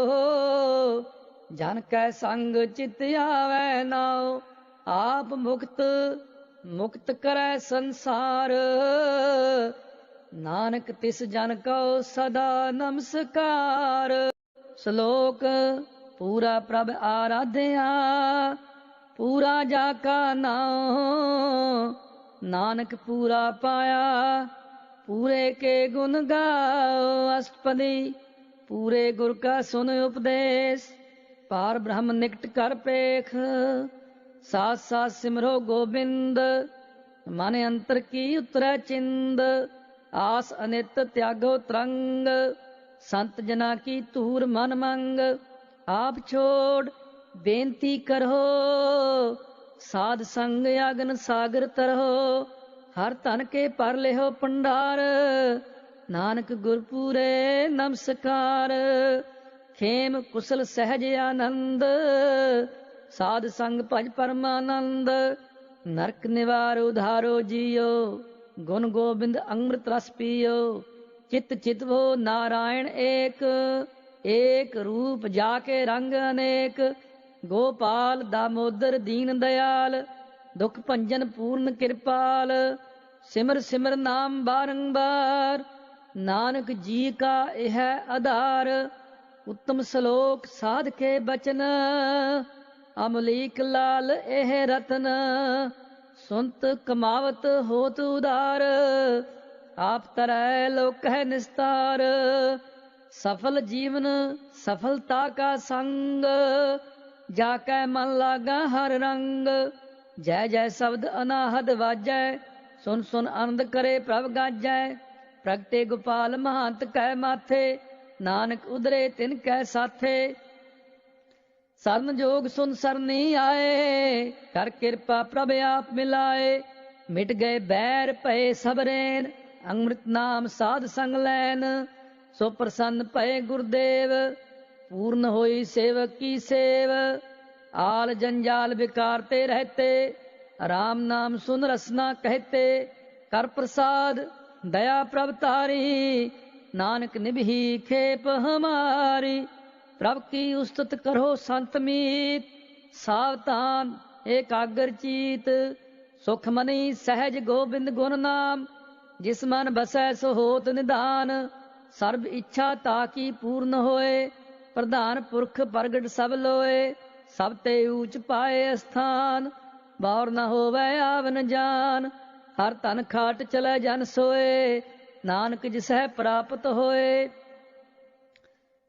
A: जन कै संग चित आवे नाओ। आप मुक्त मुक्त करै संसार, नानक तिस जन को सदा नमस्कार। श्लोक पूरा प्रभ आराध्या, पूरा जाका नाम। नानक पूरा पाया, पूरे के गुण गाओ। अष्टपदी पूरे गुर का सुन उपदेश, पार ब्रह्म निकट कर पेख। साथ साथ सिमरो गोबिंद, मन अंतर की उतरै चिंद। आस अनित त्यागो तरंग, संत जना की तूर मन मंग। आप छोड़ बेनती करहो, साध संग अगन सागर तरहो। हर धन के पर लेहो भंडार, नानक गुरपुरे नमस्कार। खेम कुशल सहज आनंद, साध संग भज परमानंद। नरक निवार उधारो जियो, गुण गोबिंद अमृत रस पियो। चित चितवो नारायण एक, एक रूप जाके रंग अनेक। गोपाल दामोदर दीन दयाल, दुख भंजन पूर्ण कृपाल। सिमर सिमर नाम बारंबार, नानक जी का यह आधार। उत्तम श्लोक साध के बचन, अमलीक लाल एह रतन। सुनत कमावत होत उदार, आप तरह लोक है निस्तार। सफल जीवन सफलता का संग, जाकै मन लागा हर रंग। जय जय शब्द अनाहद वाजै, सुन सुन आनंद करे प्रभ गाजै। प्रगटे गोपाल महंत कै माथे, नानक उदरे तिन कै साथे। सरन जोग सुन सरनी आए, कर कृपा प्रभ आप मिलाए। मिट गए बैर भय सबरेन, अमृत नाम साध संग लैन। सो प्रसन्न भय गुरुदेव, पूर्ण होई सेवक की सेव। आल जंजाल विकारते रहते, राम नाम सुन रसना कहते। कर प्रसाद दया प्रभ तारी, नानक निभही खेप हमारी। प्रभ की उस्तत करो संत मीत, सावधान एकाग्र चीत। सुख मनी सहज गोबिंद गुण नाम, जिस मन बसै सो होत निधान। सर्ब इच्छा ताकी पूर्ण होए, प्रधान पुरख प्रगट सब लोए। सब ते ऊंच पाए स्थान, बार न होवै आवन जान। हर तन खाट चलै जन सोए, नानक जिसै प्राप्त होए।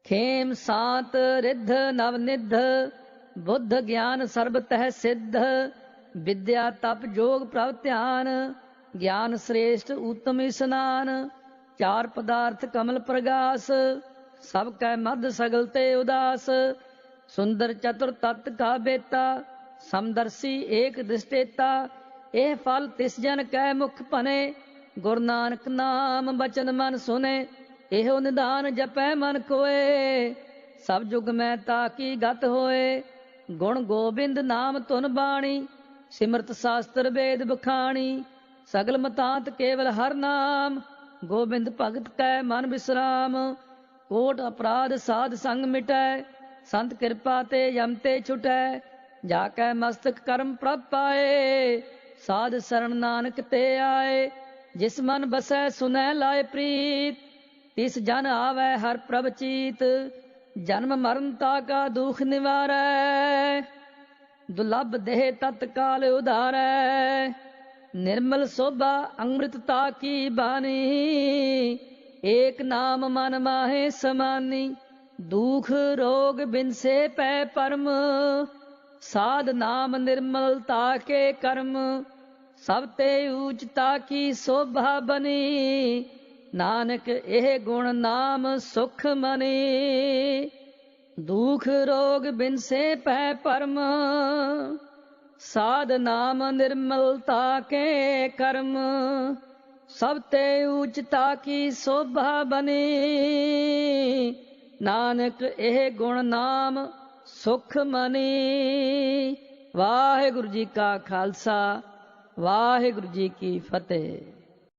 A: खेम सांत रिद्ध नवनिध, बुद्ध ज्ञान सर्ब तह सिद्ध। विद्या तप जोग प्रभ ध्यान, ज्ञान श्रेष्ठ उत्तम स्नान। चार पदार्थ कमल प्रगास, सब कै मध सगल ते उदास। सुंदर चतुर तत् का बेता, समदर्शी एक दृष्टेता। एह फल तिस जन कै मुख भने, गुरु नानक नाम बचन मन सुने। एहो निधान जपै मन कोय, सब जुग में ताकी गत होए। गुण गोबिंद नाम तुन बाणी, सिमरत शास्त्र वेद बखाणी। सगल मतांत केवल हर नाम, गोबिंद भगत कै मन विश्राम। कोट अपराध साध संग मिटै, संत कृपा ते यम ते छुटै। जाकै मस्तक कर्म प्रभ पाए, साध शरण नानक ते आए। जिस मन बसै सुनै लाए प्रीत, तिस जन आवै हर प्रभ चीत। जन्म मरण ताका दुख निवारै, दुर्लभ देह तत्काल उधारै। निर्मल शोभा अमृतता की बानी, एक नाम मन माहे समानी। दुख रोग बिनसे पै परम, साध नाम निर्मलता के कर्म। सब ते ऊंचता की शोभा बनी, नानक एह गुण नाम सुख मनी। दुख रोग बिनसे पै परम, साध नाम निर्मलता के कर्म। सब ते ऊंचता की शोभा बनी, नानक एह गुण नाम सुख मनी। वाहिगुरु जी का खालसा, वाहिगुरु जी की फतेह।